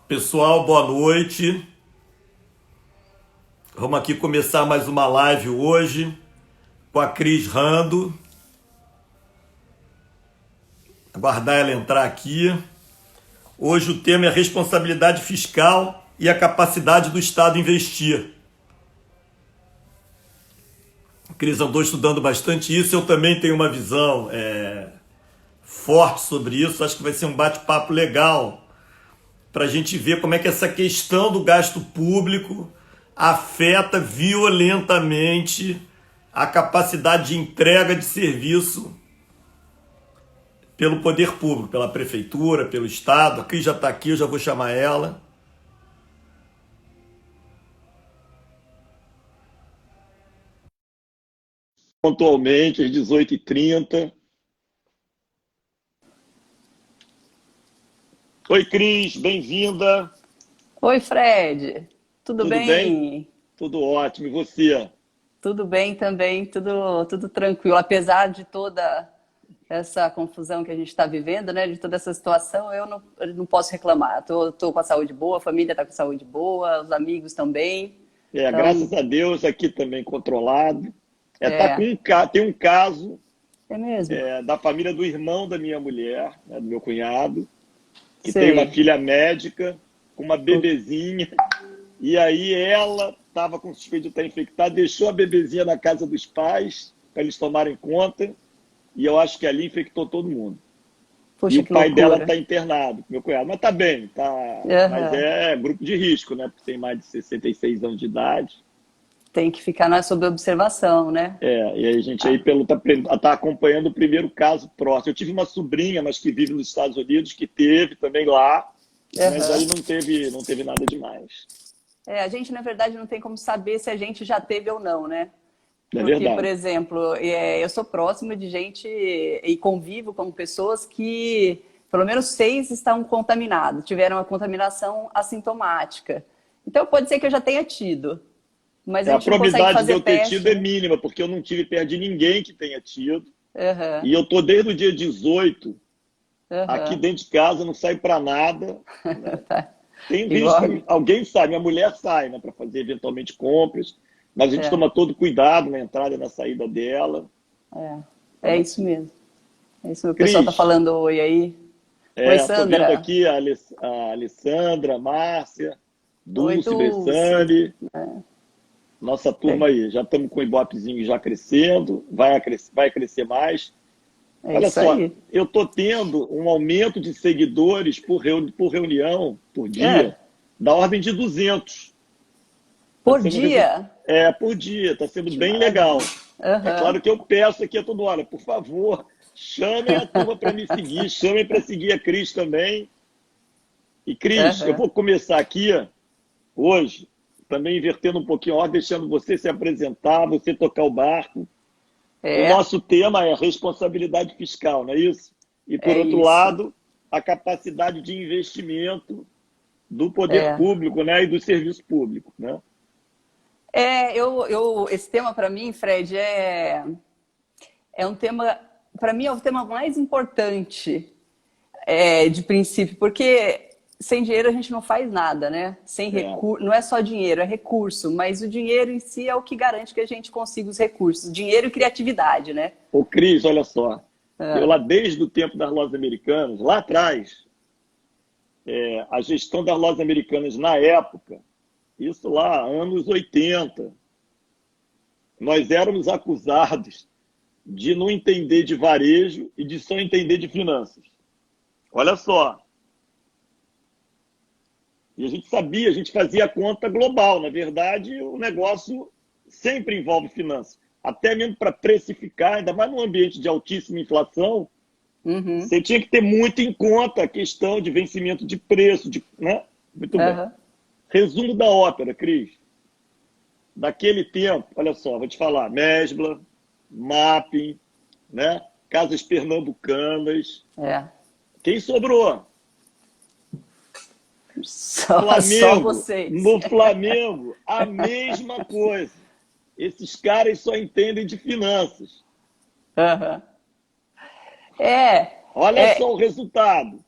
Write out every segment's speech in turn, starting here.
Pessoal, boa noite. Vamos aqui começar mais uma live hoje com a Cris Rando. Aguardar ela entrar aqui. Hoje o tema é a responsabilidade fiscal e a capacidade do Estado investir. A Cris andou estudando bastante isso. Eu também tenho uma visão forte sobre isso. Acho que vai ser um bate-papo legal para a gente ver como é que essa questão do gasto público afeta violentamente a capacidade de entrega de serviço pelo poder público, pela prefeitura, pelo Estado. A Cris já está aqui, eu já vou chamar ela. Pontualmente, às 18h30. Oi, Cris, bem-vinda. Oi, Fred. Tudo Tudo bem? bem? Tudo ótimo. E você? Tudo bem também, tudo tranquilo. Apesar de toda essa confusão que a gente está vivendo, né? De toda essa situação, eu não posso reclamar. Tô com a saúde boa, a família está com a saúde boa, os amigos também. Graças Então, a Deus, aqui também controlado. é, Tem um caso é mesmo. da família do irmão da minha mulher, né, do meu cunhado, que tem uma Sei. filha médica com uma Putz, bebezinha. E aí ela estava com suspeita de estar infectada, deixou a bebezinha na casa dos pais para eles tomarem conta. E eu acho que ali infectou todo mundo. E puxa, o que pai dela loucura. está internado, meu cunhado. Mas tá bem, tá. Mas Aham. é grupo de risco, né? Porque tem mais de 66 anos de idade. Tem que ficar sob observação, né? E aí a gente aí Ah, tá acompanhando o primeiro caso próximo. Eu tive uma sobrinha, mas que vive nos Estados Unidos, que teve também lá, mas aí aham. não teve nada demais. A gente, na verdade, não tem como saber se a gente já teve ou não, né? É Porque, por verdade. exemplo, eu sou próxima de gente e convivo com pessoas que, pelo menos 6 estão contaminados, tiveram a contaminação assintomática. Então, pode ser que eu já tenha tido, mas a A gente não consegue probabilidade de fazer eu ter tido teste, é né? mínima, porque eu não tive perto de ninguém que tenha tido. Aham, E eu tô desde o dia 18 aqui aham. dentro de casa, não saio para nada, né? Tá. Tem visto, Igual. alguém sai, minha mulher sai, né, para fazer eventualmente compras, mas a gente É, toma todo cuidado na entrada e na saída dela. é isso mesmo. É isso. O pessoal tá Cris, falando oi aí. Oi, tô vendo Sandra. aqui a Alessandra, a Márcia, Oi, Dulce, Dulce. Bessane, nossa turma É, aí. Já estamos com o Ibopezinho já crescendo, vai crescer mais. é Olha isso só, aí. eu estou tendo um aumento de seguidores por reunião, por dia, É. da ordem de 200. Tá Por sendo dia? por dia, está sendo Que bem maravilha. legal. É Aham. claro que eu peço aqui a todo hora, por favor, chamem a turma para me seguir, chamem para seguir a Cris também. E Cris, eu Aham. vou começar aqui hoje, também invertendo um pouquinho a ordem, deixando você se apresentar, você tocar o barco. O É, nosso tema é responsabilidade fiscal, não é isso? E por é outro isso. lado, a capacidade de investimento do poder É. público, né, e do serviço público, né? Esse tema para mim, Fred, é um tema, para mim é o tema mais importante, de princípio, porque sem dinheiro a gente não faz nada, né? Sem É. recurso, não é só dinheiro, é recurso, mas o dinheiro em si é o que garante que a gente consiga os recursos. Dinheiro e criatividade, né? Ô, Cris, olha só. Eu É. lá desde o tempo das lojas americanas, lá atrás, a gestão das lojas americanas na época, isso lá, anos 80, nós éramos acusados de não entender de varejo e de só entender de finanças. Olha só. E a gente sabia, a gente fazia a conta global. Na verdade, o negócio sempre envolve finanças. Até mesmo para precificar, ainda mais num ambiente de altíssima inflação, Uhum. você tinha que ter muito em conta a questão de vencimento de preço, né? Muito bem. Aham. Resumo da ópera, Cris. Daquele tempo, olha só, vou te falar, Mesbla, Mapping, né? Casas Pernambucanas. É. Quem sobrou? Só Flamengo. vocês. No Flamengo, a mesma coisa. Esses caras só entendem de finanças. Aham. É, Olha só o é, resultado.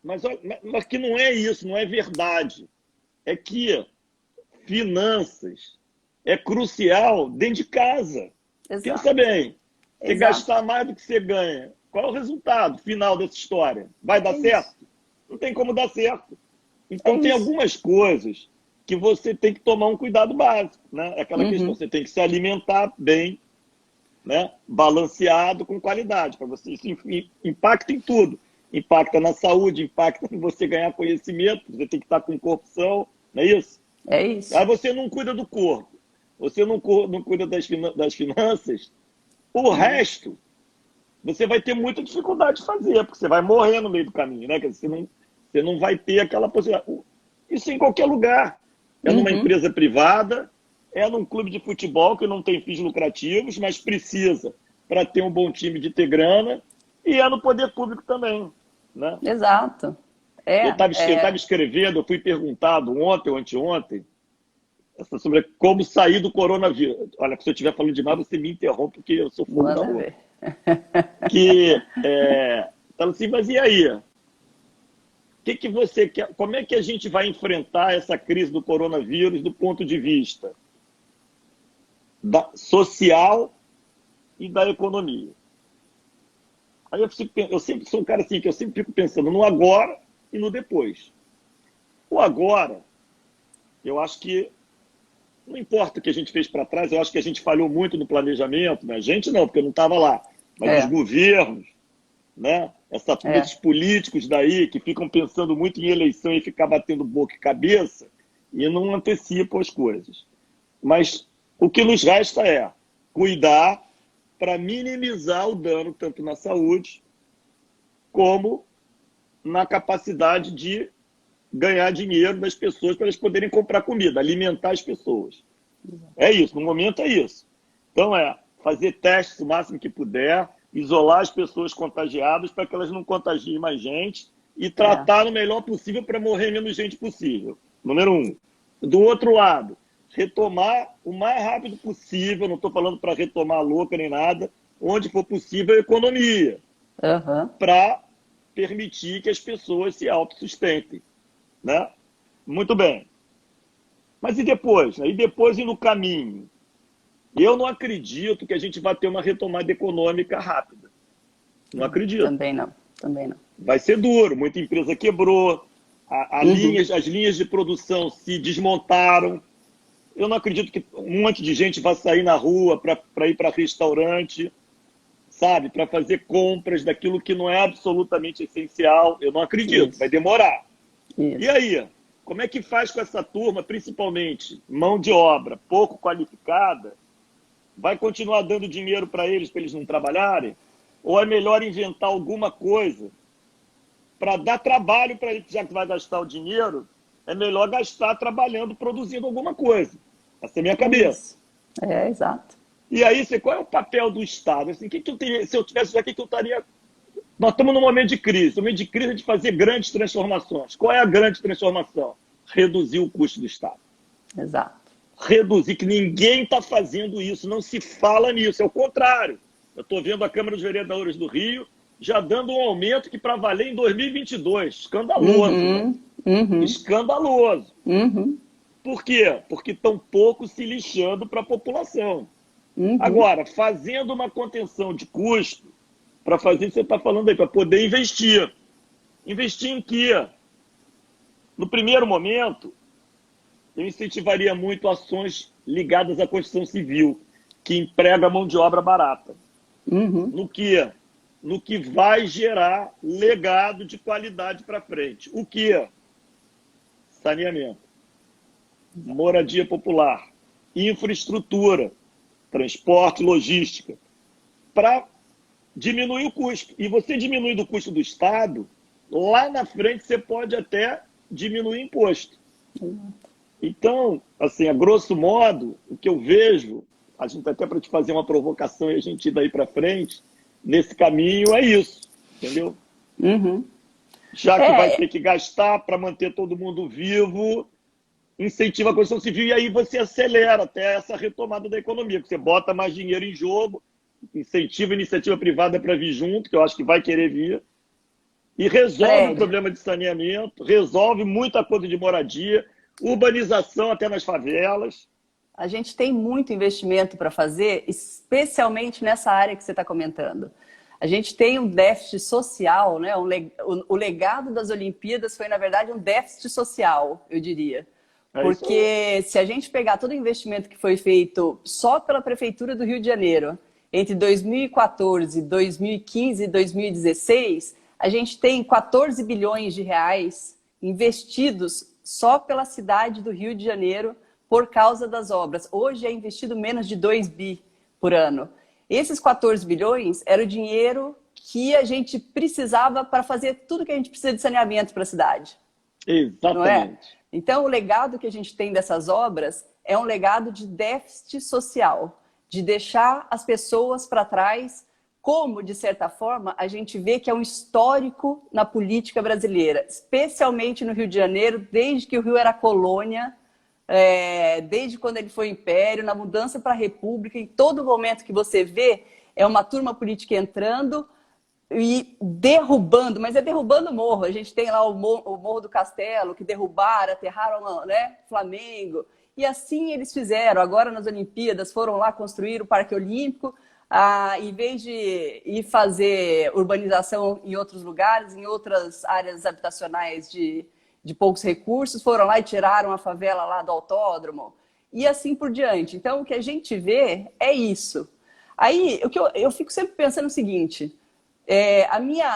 mas que não é isso, não é verdade. É que finanças é crucial dentro de casa. Exato. Pensa bem, você Exato. gastar mais do que você ganha, qual é o resultado final dessa história? Vai dar É certo? isso. Não tem como dar certo. É Então tem isso. algumas coisas que você tem que tomar um cuidado básico, né? É aquela questão, Uhum. você tem que se alimentar bem, né? Balanceado com qualidade, para você isso impacta em tudo. Impacta na saúde, impacta em você ganhar conhecimento, você tem que estar com corpo são, não é isso? É isso. Aí você não cuida do corpo, você não cuida das finanças, o resto você vai ter muita dificuldade de fazer, porque você vai morrer no meio do caminho, né? Você não vai ter aquela possibilidade. Isso em qualquer lugar. É numa Uhum. empresa privada, é num clube de futebol que não tem fins lucrativos, mas precisa para ter um bom time de ter grana, e é no poder público também, né? Exato. Eu É, estava escrevendo, eu fui perguntado ontem ou anteontem sobre como sair do coronavírus. Olha, se eu estiver falando demais, você me interrompe, porque eu sou fogo da manda boca. ver. Fala assim, mas e aí? O que você quer? Como é que a gente vai enfrentar essa crise do coronavírus do ponto de vista social e da economia? Aí eu sempre sou um cara assim, que eu sempre fico pensando no agora e no depois. O agora, eu acho que não importa o que a gente fez para trás, eu acho que a gente falhou muito no planejamento, né? A gente não, porque eu não estava lá, mas os É, governos, né? é. Esses políticos daí que ficam pensando muito em eleição e ficar batendo boca e cabeça e não antecipam as coisas. Mas o que nos resta é cuidar para minimizar o dano tanto na saúde como na capacidade de ganhar dinheiro das pessoas para elas poderem comprar comida, alimentar as pessoas. É isso, no momento é isso. Então fazer testes o máximo que puder, isolar as pessoas contagiadas para que elas não contagiem mais gente e É. tratar o melhor possível para morrer menos gente possível. Número um. Do outro lado, retomar o mais rápido possível, não estou falando para retomar louca nem nada, onde for possível a economia, Uhum. para permitir que as pessoas se autossustentem, né? Muito bem. Mas e depois? Né? E depois e no caminho? Eu não acredito que a gente vai ter uma retomada econômica rápida. Não acredito. Também não. Também não. Vai ser duro. Muita empresa quebrou, Uhum. as linhas de produção se desmontaram. Eu não acredito que um monte de gente vai sair na rua para ir para restaurante, sabe? Para fazer compras daquilo que não é absolutamente essencial. Eu não acredito. Vai Isso. demorar. E Isso. aí? Como é que faz com essa turma, principalmente mão de obra pouco qualificada? Vai continuar dando dinheiro para eles não trabalharem? Ou é melhor inventar alguma coisa para dar trabalho para eles, já que vai gastar o dinheiro, é melhor gastar trabalhando, produzindo alguma coisa. Essa é a minha É cabeça. isso. É, exato. E aí, qual é o papel do Estado? Assim, se eu tivesse aqui, que eu estaria... Nós estamos num momento de crise. No momento de crise é de fazer grandes transformações. Qual é a grande transformação? Reduzir o custo do Estado. Exato. Reduzir, que ninguém está fazendo isso, não se fala nisso, é o contrário. Eu estou vendo a Câmara dos Vereadores do Rio já dando um aumento que para valer em 2022. Escandaloso, né? Uhum. Uhum. Escandaloso. Uhum. Por quê? Porque estão pouco se lixando para a população. Uhum. Agora, fazendo uma contenção de custo, para fazer o que você está falando aí, para poder investir. Investir em quê? No primeiro momento, eu incentivaria muito ações ligadas à construção civil, que emprega mão de obra barata. Uhum. No que? No que vai gerar legado de qualidade para frente. O que? Saneamento, moradia popular, infraestrutura, transporte, logística, para diminuir o custo. E você diminuindo o custo do Estado, lá na frente você pode até diminuir o imposto. Então, assim, a grosso modo, o que eu vejo, a gente até para te fazer uma provocação e a gente ir daí para frente, nesse caminho é isso, entendeu? Uhum. Já que vai É, ter que gastar para manter todo mundo vivo, incentiva a construção civil e aí você acelera até essa retomada da economia, porque você bota mais dinheiro em jogo, incentiva a iniciativa privada para vir junto, que eu acho que vai querer vir, E resolve o Fred, problema de saneamento, resolve muita coisa de moradia, urbanização até nas favelas. a gente tem muito investimento para fazer, especialmente nessa área que você está comentando. A gente tem um déficit social, né? O legado das Olimpíadas foi, na verdade, um déficit social, eu diria. É isso aí. Porque se a gente pegar todo o investimento que foi feito só pela Prefeitura do Rio de Janeiro, entre 2014, 2015 e 2016, a gente tem 14 bilhões de reais investidos só pela cidade do Rio de Janeiro por causa das obras. Hoje é investido menos de 2 bi por ano. Esses 14 bilhões era o dinheiro que a gente precisava para fazer tudo que a gente precisa de saneamento para a cidade. Não é? Exatamente. Então, o legado que a gente tem dessas obras é um legado de déficit social, de deixar as pessoas para trás, como, de certa forma, a gente vê que é um histórico na política brasileira, especialmente no Rio de Janeiro, desde que o Rio era colônia, desde quando ele foi império, na mudança para a república, em todo momento que você vê, é uma turma política entrando e derrubando, mas é derrubando o morro. A gente tem lá o Morro do Castelo, que derrubaram, aterraram, né, Flamengo. E assim eles fizeram. Agora nas Olimpíadas foram lá construir o Parque Olímpico, em vez de ir fazer urbanização em outros lugares, em outras áreas habitacionais de poucos recursos, foram lá e tiraram a favela lá do autódromo. E assim por diante. Então o que a gente vê é isso. Aí eu fico sempre pensando o seguinte...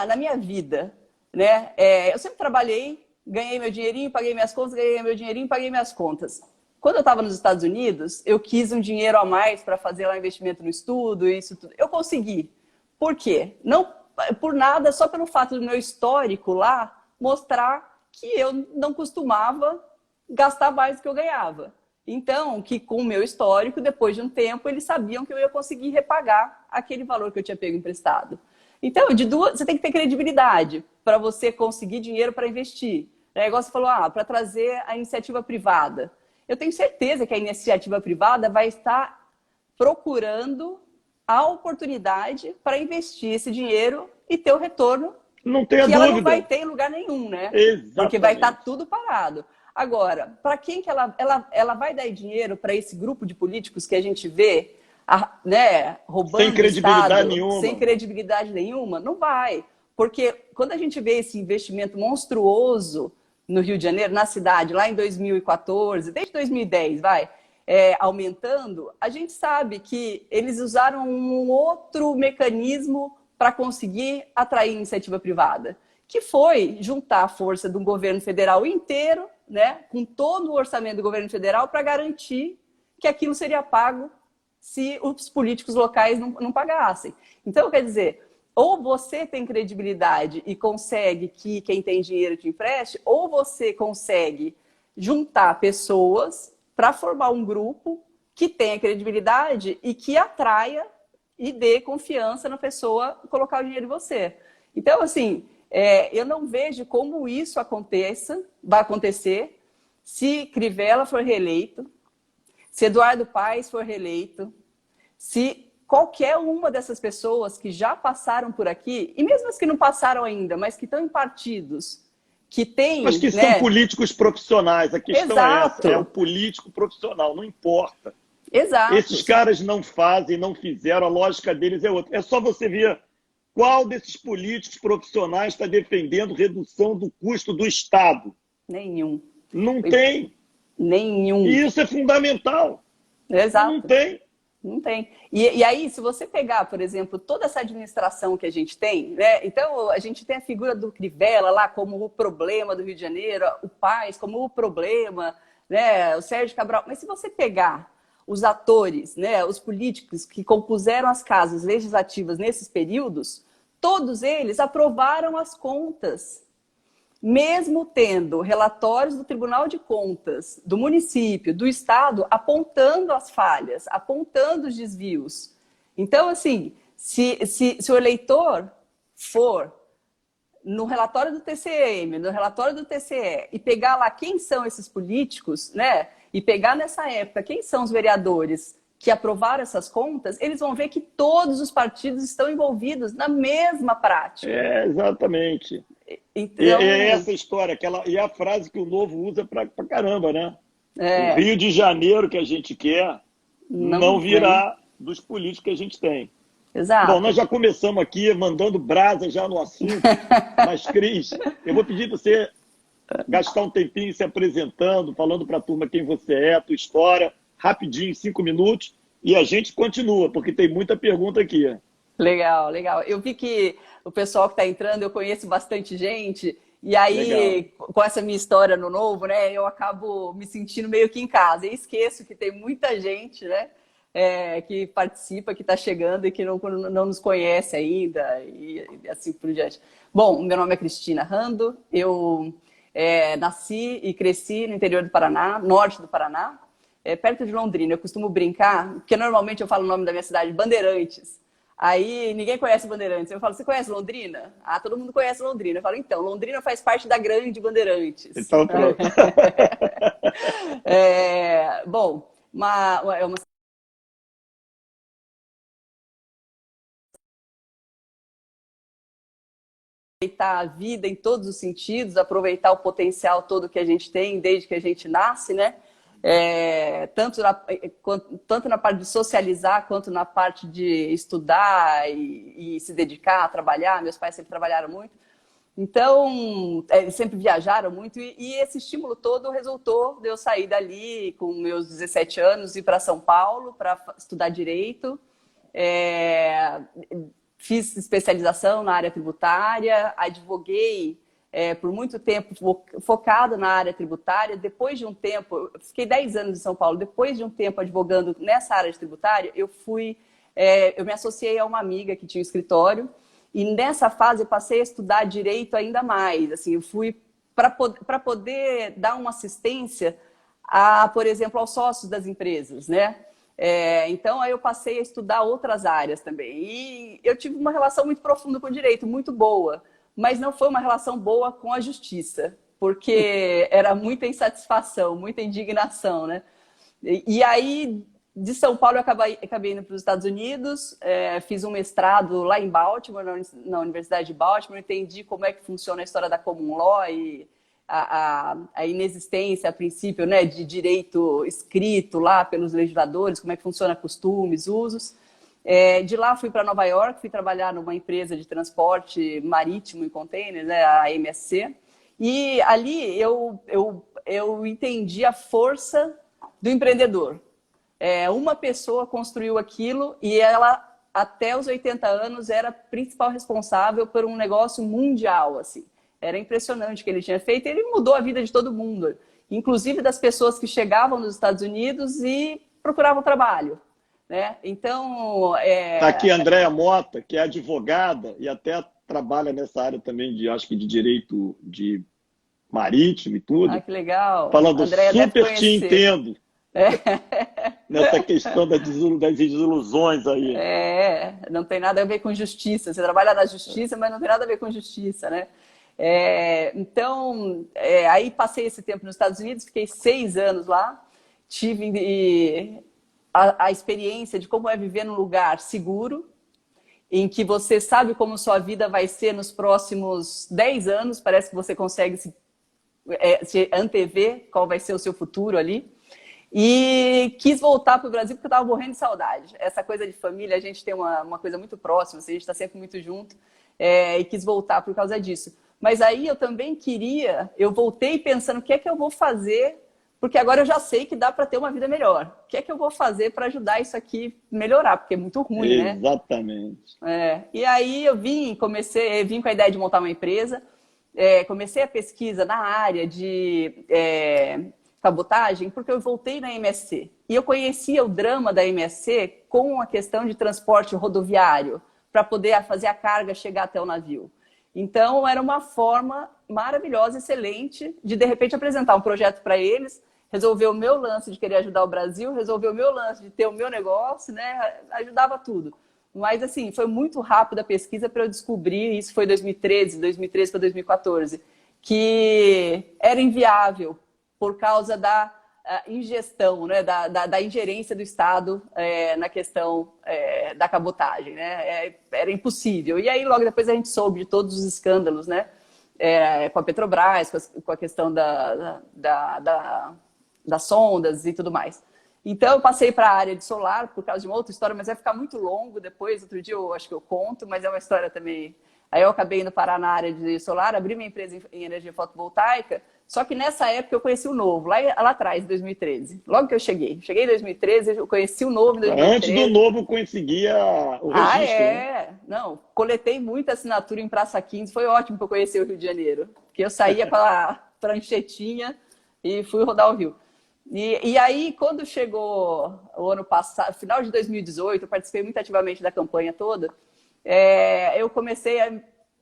na minha vida, né? Eu sempre trabalhei, ganhei meu dinheirinho, paguei minhas contas, ganhei meu dinheirinho, paguei minhas contas. Quando eu estava nos Estados Unidos, eu quis um dinheiro a mais para fazer lá um investimento no estudo, isso tudo. Eu consegui. Por quê? Não por nada, só pelo fato do meu histórico lá mostrar que eu não costumava gastar mais do que eu ganhava. Então, que com o meu histórico, depois de um tempo, eles sabiam que eu ia conseguir repagar aquele valor que eu tinha pego emprestado. Então, você tem que ter credibilidade para você conseguir dinheiro para investir. É igual você falou, para trazer a iniciativa privada. Eu tenho certeza que a iniciativa privada vai estar procurando a oportunidade para investir esse dinheiro e ter o retorno Não tenha que dúvida. ela não vai ter em lugar nenhum, né? Exatamente. Porque vai estar tudo parado. Agora, para quem que ela vai dar dinheiro para esse grupo de políticos que a gente vê, né, roubando sem credibilidade Estado, nenhuma. sem credibilidade nenhuma? Não vai. Porque quando a gente vê esse investimento monstruoso no Rio de Janeiro, na cidade, lá em 2014, desde 2010, aumentando, a gente sabe que eles usaram um outro mecanismo para conseguir atrair iniciativa privada, que foi juntar a força do governo federal inteiro, né, com todo o orçamento do governo federal, para garantir que aquilo seria pago se os políticos locais não pagassem. Então, quer dizer, ou você tem credibilidade e consegue que quem tem dinheiro te empreste, ou você consegue juntar pessoas para formar um grupo que tenha credibilidade e que atraia e dê confiança na pessoa colocar o dinheiro em você. Então, assim, eu não vejo como isso vai acontecer se Crivella for reeleito, se Eduardo Paes for reeleito, se qualquer uma dessas pessoas que já passaram por aqui, e mesmo as que não passaram ainda, mas que estão em partidos, que têm... Mas que são políticos profissionais, a questão Exato. é essa, é o político profissional, não importa. Exato. Esses caras não fazem, não fizeram, a lógica deles é outra. É só você ver qual desses políticos profissionais está defendendo redução do custo do Estado. Nenhum. Não tem. Nenhum. E isso é fundamental. Exato. Não tem. Não tem. E aí, se você pegar, por exemplo, toda essa administração que a gente tem, né? Então, a gente tem a figura do Crivella lá como o problema do Rio de Janeiro, o Paes como o problema, né? O Sérgio Cabral. Mas se você pegar os atores, né? Os políticos que compuseram as casas legislativas nesses períodos, todos eles aprovaram as contas, mesmo tendo relatórios do Tribunal de Contas, do município, do Estado, apontando as falhas, apontando os desvios. Então, assim, se o eleitor for no relatório do TCM, no relatório do TCE, e pegar lá quem são esses políticos, né? E pegar nessa época quem são os vereadores que aprovaram essas contas, eles vão ver que todos os partidos estão envolvidos na mesma prática. Exatamente. Então, É essa história, e é a frase que o Novo usa pra caramba, né? O é, Rio de Janeiro que a gente quer não não vem. virá dos políticos que a gente tem. Bom, nós Exato. já começamos aqui mandando brasa já no assunto, mas, Cris, eu vou pedir para você gastar um tempinho se apresentando, falando para a turma quem você é, a tua história, rapidinho, 5 minutos, e a gente continua, porque tem muita pergunta aqui. Legal, legal. Eu vi que o pessoal que está entrando, eu conheço bastante gente, e Legal. aí, com essa minha história no Novo, né, eu acabo me sentindo meio que em casa. E esqueço que tem muita gente, né, que participa, que está chegando e que não nos conhece ainda, e assim por diante. Bom, meu nome é Cristina Rando, eu nasci e cresci no interior do Paraná, norte do Paraná, perto de Londrina. Eu costumo brincar, porque normalmente eu falo o nome da minha cidade, Bandeirantes. Aí ninguém conhece Bandeirantes. Eu falo, você conhece Londrina? Ah, todo mundo conhece Londrina. Eu falo, então, Londrina faz parte da grande Bandeirantes. Então, pronto. Bom, é uma aproveitar a vida em todos os sentidos, aproveitar o potencial todo que a gente tem desde que a gente nasce, né? Tanto na parte de socializar, quanto na parte de estudar e se dedicar a trabalhar. Meus pais sempre trabalharam muito. Então, eles sempre viajaram muito e esse estímulo todo resultou de eu sair dali com meus 17 anos e ir para São Paulo para estudar Direito. Fiz especialização na área tributária, advoguei por muito tempo focado na área tributária. Depois de um tempo, eu fiquei 10 anos em São Paulo, depois de um tempo advogando nessa área de tributária, eu me associei a uma amiga que tinha um escritório, e nessa fase eu passei a estudar direito ainda mais. Assim, eu fui para poder dar uma assistência por exemplo, aos sócios das empresas, né? Então, aí eu passei a estudar outras áreas também. E eu tive uma relação muito profunda com o direito, muito boa, mas não foi uma relação boa com a justiça, porque era muita insatisfação, muita indignação, né? E aí, de São Paulo, eu acabei indo para os Estados Unidos, fiz um mestrado lá em Baltimore, na Universidade de Baltimore, entendi como é que funciona a história da common law e a inexistência, a princípio, né, de direito escrito lá pelos legisladores, como é que funciona costumes, usos. De lá fui para Nova York, fui trabalhar numa empresa de transporte marítimo e containers, né, a MSC, e ali eu entendi a força do empreendedor. Uma pessoa construiu aquilo e ela, até os 80 anos, era a principal responsável por um negócio mundial, assim. Era impressionante o que ele tinha feito. Ele mudou a vida de todo mundo, inclusive das pessoas que chegavam nos Estados Unidos e procuravam trabalho, né? Então, Está aqui a Andréa Mota, que é advogada e até trabalha nessa área também acho que de direito de marítimo e tudo. que legal. Falando, Andréia deve super te conhecer. entendo nessa questão das desilusões aí. Não tem nada a ver com justiça. Você trabalha na justiça, mas não tem nada a ver com justiça, né? Então, aí passei esse tempo nos Estados Unidos, fiquei 6 anos lá, tive a experiência de como é viver num lugar seguro, em que você sabe como sua vida vai ser nos próximos 10 anos, parece que você consegue se antever qual vai ser o seu futuro ali. E quis voltar para o Brasil porque eu estava morrendo de saudade. Essa coisa de família, a gente tem uma coisa muito próxima, assim, a gente está sempre muito junto, e quis voltar por causa disso. Mas aí eu também eu voltei pensando o que é que eu vou fazer, porque agora eu já sei que dá para ter uma vida melhor. O que é que eu vou fazer para ajudar isso aqui a melhorar, porque é muito ruim, né? Exatamente. E aí eu vim com a ideia de montar uma empresa, comecei a pesquisa na área de cabotagem, porque eu voltei na MSC. E eu conhecia o drama da MSC com a questão de transporte rodoviário, para poder fazer a carga chegar até o navio. Então, era uma forma maravilhosa, excelente, de repente, apresentar um projeto para eles, resolver o meu lance de querer ajudar o Brasil, resolver o meu lance de ter o meu negócio, né? Ajudava tudo. Mas, assim, foi muito rápida a pesquisa para eu descobrir, isso foi 2013 para 2014, que era inviável por causa da ingestão, né? da ingerência do Estado na questão da cabotagem, né? Era impossível. E aí, logo depois, a gente soube de todos os escândalos, né? com a Petrobras, com a questão das sondas e tudo mais. Então, eu passei para a área de solar por causa de uma outra história, mas vai ficar muito longo depois. Outro dia eu acho que eu conto, mas é uma história também. Aí eu acabei indo parar na área de solar, abri minha empresa em energia fotovoltaica, só que nessa época eu conheci o Novo, lá atrás, em 2013. Logo que eu cheguei em 2013, eu conheci o Novo em 2013. Antes do Novo conseguia o registro. Ah, é? Né? Não, coletei muita assinatura em Praça 15, foi ótimo para eu conhecer o Rio de Janeiro, porque eu saía com a pranchetinha e fui rodar o Rio. E aí, quando chegou o ano passado, final de 2018, eu participei muito ativamente da campanha toda, eu comecei a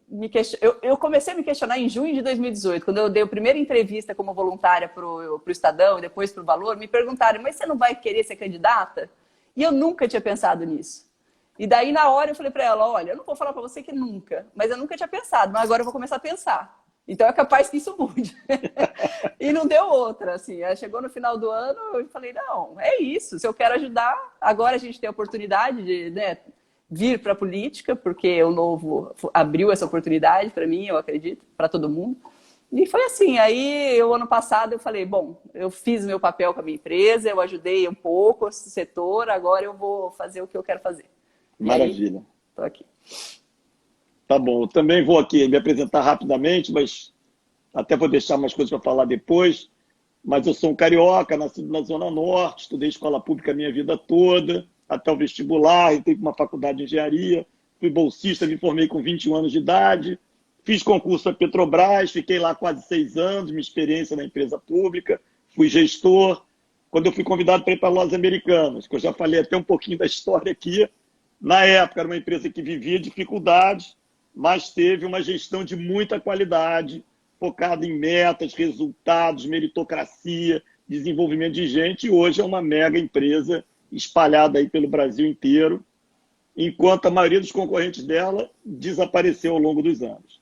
me questionar em junho de 2018, quando eu dei a primeira entrevista como voluntária para o Estadão e depois para o Valor, me perguntaram, mas você não vai querer ser candidata? E eu nunca tinha pensado nisso. E daí, na hora, eu falei para ela, olha, eu não vou falar para você que nunca, mas eu nunca tinha pensado, mas agora eu vou começar a pensar. Então é capaz que isso mude. E não deu outra, assim. Chegou no final do ano, eu falei, não, é isso. Se eu quero ajudar, agora a gente tem a oportunidade de, né, vir para a política, porque o Novo abriu essa oportunidade para mim, eu acredito, para todo mundo. E foi assim. Aí, o ano passado, eu falei, bom, eu fiz meu papel com a minha empresa, eu ajudei um pouco esse setor, agora eu vou fazer o que eu quero fazer. Maravilha. Estou aqui. Tá bom, eu também vou aqui me apresentar rapidamente, mas até vou deixar umas coisas para falar depois. Mas eu sou um carioca, nascido na Zona Norte, estudei escola pública a minha vida toda, até o vestibular, entrei para uma faculdade de engenharia, fui bolsista, me formei com 21 anos de idade, fiz concurso à Petrobras, fiquei lá quase 6 anos, minha experiência na empresa pública, fui gestor. Quando eu fui convidado para ir para Lojas Americanas, que eu já falei até um pouquinho da história aqui, na época era uma empresa que vivia dificuldades, mas teve uma gestão de muita qualidade, focada em metas, resultados, meritocracia, desenvolvimento de gente, e hoje é uma mega empresa espalhada aí pelo Brasil inteiro, enquanto a maioria dos concorrentes dela desapareceu ao longo dos anos.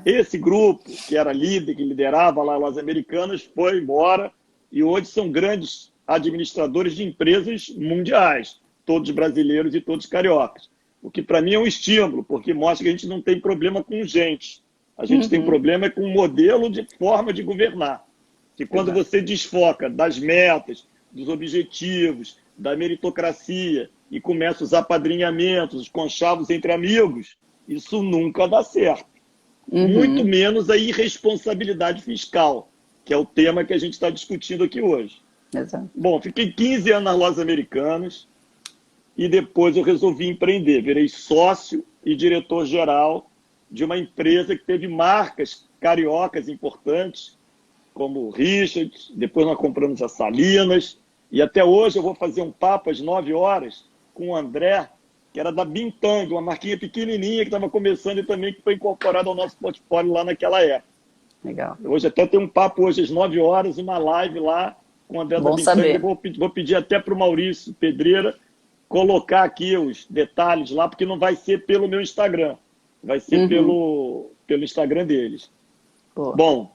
Esse grupo, que era líder, que liderava lá as Americanas, foi embora, e hoje são grandes administradores de empresas mundiais, todos brasileiros e todos cariocas. O que para mim é um estímulo, porque mostra que a gente não tem problema com gente. A gente tem problema com o modelo de forma de governar. Que quando você desfoca das metas, dos objetivos, da meritocracia e começa os apadrinhamentos, os conchavos entre amigos, isso nunca dá certo. Muito menos a irresponsabilidade fiscal, que é o tema que a gente está discutindo aqui hoje. Exato. Bom, fiquei 15 anos nas Lojas Americanas, e depois eu resolvi empreender. Virei sócio e diretor-geral de uma empresa que teve marcas cariocas importantes, como o Richard, depois nós compramos a Salinas, e até hoje eu vou fazer um papo às 9 horas com o André, que era da Bintang, uma marquinha pequenininha que estava começando e também que foi incorporada ao nosso portfólio lá naquela época. Legal. Hoje até tem um papo hoje às 9 horas, uma live lá com o André da Bintang. Eu vou pedir até para o Maurício Pedreira colocar aqui os detalhes lá, porque não vai ser pelo meu Instagram, vai ser pelo Instagram deles. Boa. Bom,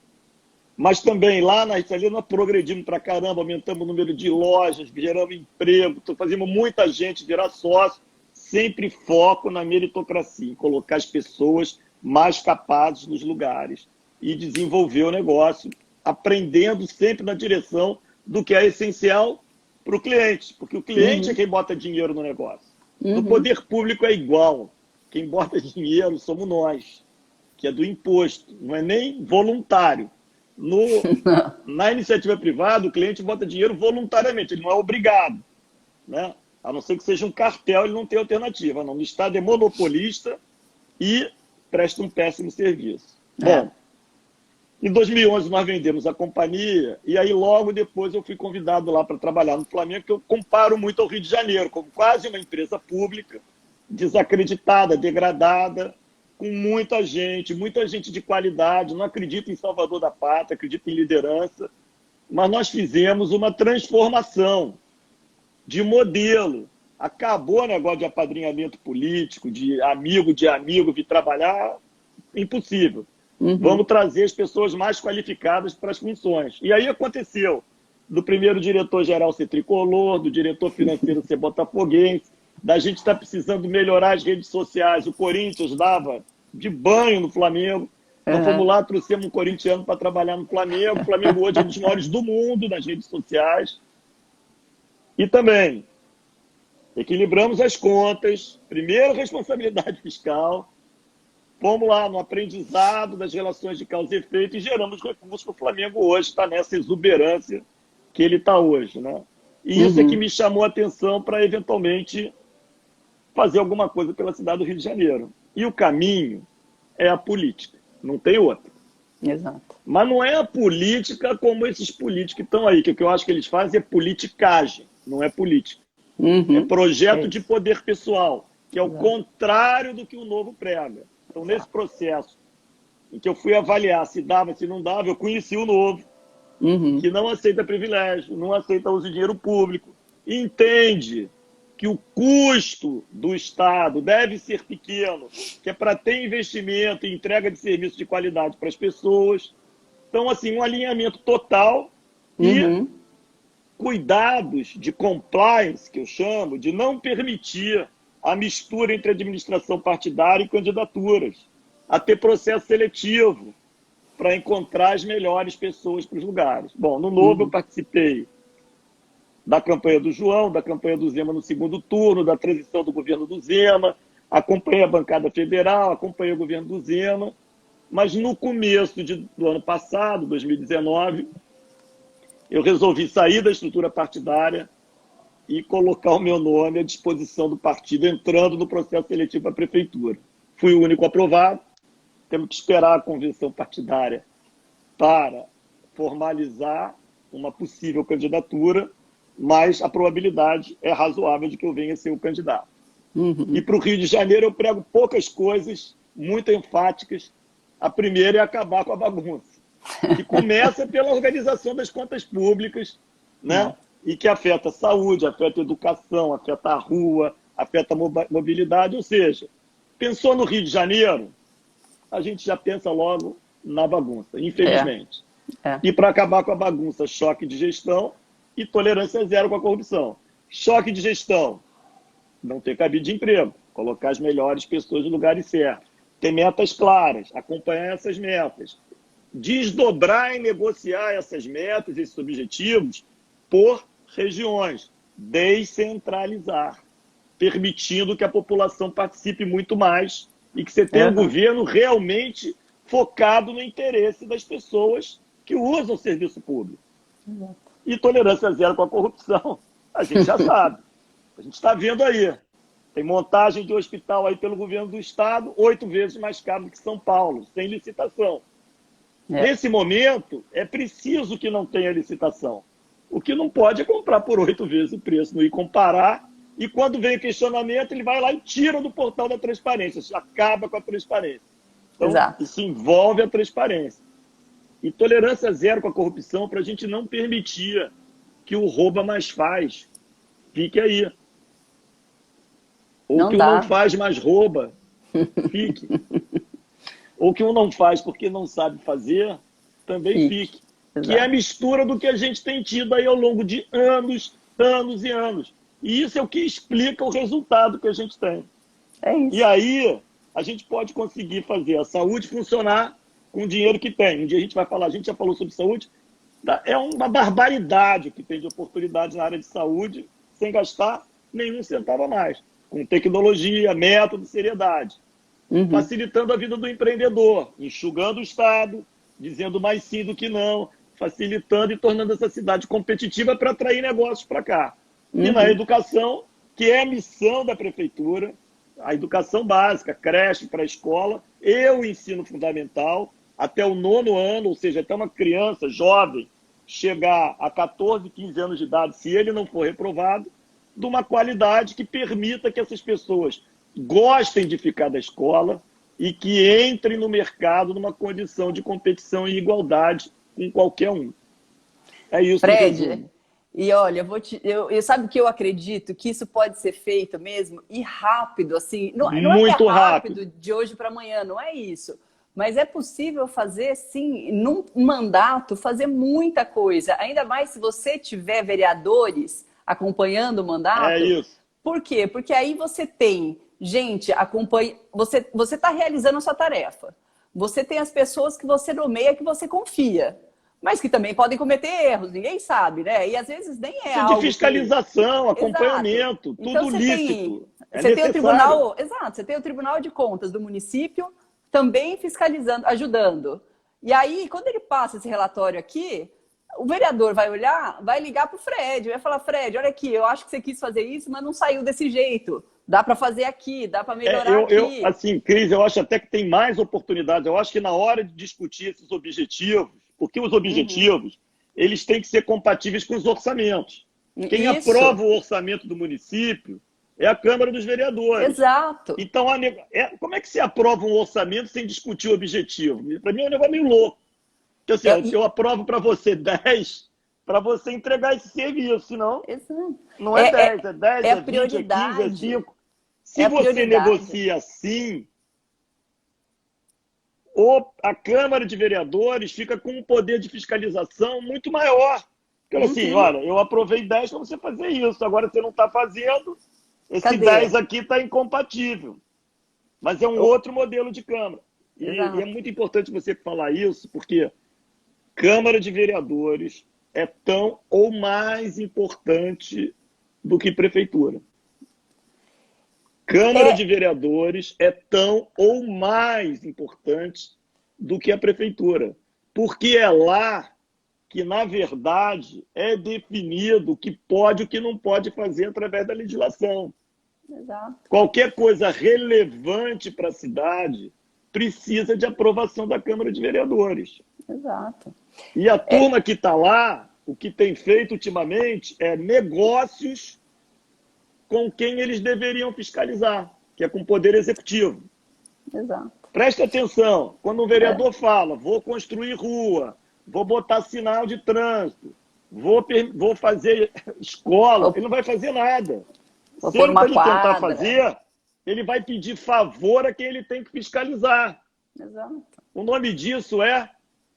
mas também lá na Itália nós progredimos para caramba, aumentamos o número de lojas, geramos emprego, fazemos muita gente virar sócio, sempre foco na meritocracia, em colocar as pessoas mais capazes nos lugares e desenvolver o negócio, aprendendo sempre na direção do que é essencial para o cliente, porque o cliente é quem bota dinheiro no negócio. No poder público é igual. Quem bota dinheiro somos nós, que é do imposto, não é nem voluntário. Na iniciativa privada, o cliente bota dinheiro voluntariamente, ele não é obrigado, né? A não ser que seja um cartel, ele não tem alternativa. Não, o Estado é monopolista e presta um péssimo serviço. Bom, em 2011 nós vendemos a companhia e aí logo depois eu fui convidado lá para trabalhar no Flamengo, que eu comparo muito ao Rio de Janeiro, como quase uma empresa pública, desacreditada, degradada, com muita gente de qualidade, não acredito em salvador da pátria, acredito em liderança, mas nós fizemos uma transformação de modelo. Acabou o negócio de apadrinhamento político, de amigo vir trabalhar, impossível. Vamos trazer as pessoas mais qualificadas para as funções. E aí aconteceu, do primeiro diretor-geral ser tricolor, do diretor financeiro ser botafoguense, da gente estar precisando melhorar as redes sociais. O Corinthians dava de banho no Flamengo. Nós fomos lá, trouxemos um corintiano para trabalhar no Flamengo. O Flamengo hoje é um dos maiores do mundo nas redes sociais. E também equilibramos as contas. Primeiro, responsabilidade fiscal. Fomos lá no aprendizado das relações de causa e efeito e geramos recursos para o Flamengo hoje estar nessa exuberância que ele está hoje, né? E isso é que me chamou a atenção para, eventualmente, fazer alguma coisa pela cidade do Rio de Janeiro. E o caminho é a política, não tem outra. Exato. Mas não é a política como esses políticos que estão aí, que o que eu acho que eles fazem é politicagem, não é política. É projeto de poder pessoal, que é o contrário do que o Novo prega. Então, nesse processo em que eu fui avaliar se dava, se não dava, eu conheci o Novo, que não aceita privilégio, não aceita uso de dinheiro público, entende que o custo do Estado deve ser pequeno, que é para ter investimento e entrega de serviço de qualidade para as pessoas. Então, assim, um alinhamento total e cuidados de compliance, que eu chamo, de não permitir a mistura entre administração partidária e candidaturas, a ter processo seletivo para encontrar as melhores pessoas para os lugares. Bom, no Novo eu participei da campanha do João, da campanha do Zema no segundo turno, da transição do governo do Zema, acompanhei a bancada federal, acompanhei o governo do Zema, mas no começo do ano passado, 2019, eu resolvi sair da estrutura partidária e colocar o meu nome à disposição do partido, entrando no processo seletivo para a prefeitura. Fui o único aprovado, temos que esperar a convenção partidária para formalizar uma possível candidatura, mas a probabilidade é razoável de que eu venha a ser o candidato. E para o Rio de Janeiro eu prego poucas coisas muito enfáticas. A primeira é acabar com a bagunça, que começa pela organização das contas públicas, né? E que afeta a saúde, afeta a educação, afeta a rua, afeta a mobilidade. Ou seja, pensou no Rio de Janeiro, a gente já pensa logo na bagunça, infelizmente. E para acabar com a bagunça, choque de gestão e tolerância zero com a corrupção. Choque de gestão, não ter cabide de emprego, colocar as melhores pessoas no lugares certos, ter metas claras, acompanhar essas metas, desdobrar e negociar essas metas, esses objetivos, por regiões, descentralizar, permitindo que a população participe muito mais e que você tenha um governo realmente focado no interesse das pessoas que usam o serviço público. E tolerância zero com a corrupção, a gente já sabe. A gente está vendo aí. Tem montagem de hospital aí pelo governo do Estado, 8 vezes mais caro do que São Paulo, sem licitação. Nesse momento, é preciso que não tenha licitação. O que não pode é comprar por 8 vezes o preço, não ir comparar. E quando vem o questionamento, ele vai lá e tira do portal da transparência, acaba com a transparência. Então, isso envolve a transparência. E tolerância zero com a corrupção para a gente não permitir que o rouba mais faz fique aí. Ou que o não faz mais rouba fique. Ou que o não faz porque não sabe fazer também fique. Que é a mistura do que a gente tem tido aí ao longo de anos, anos e anos. E isso é o que explica o resultado que a gente tem. E aí a gente pode conseguir fazer a saúde funcionar com o dinheiro que tem. Um dia a gente vai falar, a gente já falou sobre saúde, é uma barbaridade que tem de oportunidades na área de saúde sem gastar nenhum centavo a mais. Com tecnologia, método, seriedade. Facilitando a vida do empreendedor, enxugando o Estado, dizendo mais sim do que não, facilitando e tornando essa cidade competitiva para atrair negócios para cá. E na educação, que é a missão da prefeitura, a educação básica, creche, pré-escola e o ensino fundamental, até o 9º ano, ou seja, até uma criança jovem chegar a 14, 15 anos de idade, se ele não for reprovado, de uma qualidade que permita que essas pessoas gostem de ficar da escola e que entrem no mercado numa condição de competição e igualdade com qualquer um. É isso. Fred, e olha, eu sabe que eu acredito que isso pode ser feito mesmo e rápido, assim, não é que é rápido de hoje para amanhã, não é isso. Mas é possível fazer, sim, num mandato, fazer muita coisa. Ainda mais se você tiver vereadores acompanhando o mandato. É isso. Por quê? Porque aí você tem gente acompanha. Você está realizando a sua tarefa. você tem as pessoas que você nomeia, que você confia, mas que também podem cometer erros, ninguém sabe, né? E às vezes nem é Isso algo de fiscalização, que... acompanhamento, Exato. tudo Então lícito. você tem o necessário. tribunal, exato, você tem o Tribunal de Contas do município também fiscalizando, ajudando. E aí, quando ele passa esse relatório aqui, o vereador vai olhar, vai ligar para o Fred, vai falar, Fred, olha aqui, eu acho que você quis fazer isso, mas não saiu desse jeito. Dá para fazer aqui, dá para melhorar aqui. Assim, Cris, eu acho até que tem mais oportunidades. Eu acho que na hora de discutir esses objetivos, porque os objetivos, eles têm que ser compatíveis com os orçamentos. Quem Isso. aprova o orçamento do município é a Câmara dos Vereadores. Exato. Então, como é que se aprova um orçamento sem discutir o objetivo? Para mim é um negócio meio louco. Porque, assim, eu aprovo para você 10 para você entregar esse serviço, senão não é 10, é 10, é 20, é 15, é 5. Se você negocia assim, a Câmara de Vereadores fica com um poder de fiscalização muito maior. Porque assim, olha, eu aprovei 10 para você fazer isso, agora você não está fazendo, esse 10 aqui está incompatível. Mas é um outro modelo de Câmara. E é muito importante você falar isso, porque Câmara de Vereadores é tão ou mais importante do que Prefeitura. Câmara de Vereadores é tão ou mais importante do que a Prefeitura. Porque é lá que, na verdade, é definido o que pode e o que não pode fazer através da legislação. Exato. Qualquer coisa relevante para a cidade precisa de aprovação da Câmara de Vereadores. Exato. E a turma que está lá, o que tem feito ultimamente é negócios com quem eles deveriam fiscalizar, que é com o Poder Executivo. Exato. Preste atenção, quando um vereador fala, vou construir rua, vou botar sinal de trânsito, vou fazer escola, ele não vai fazer nada. Se ele tentar fazer, ele vai pedir favor a quem ele tem que fiscalizar. Exato. O nome disso é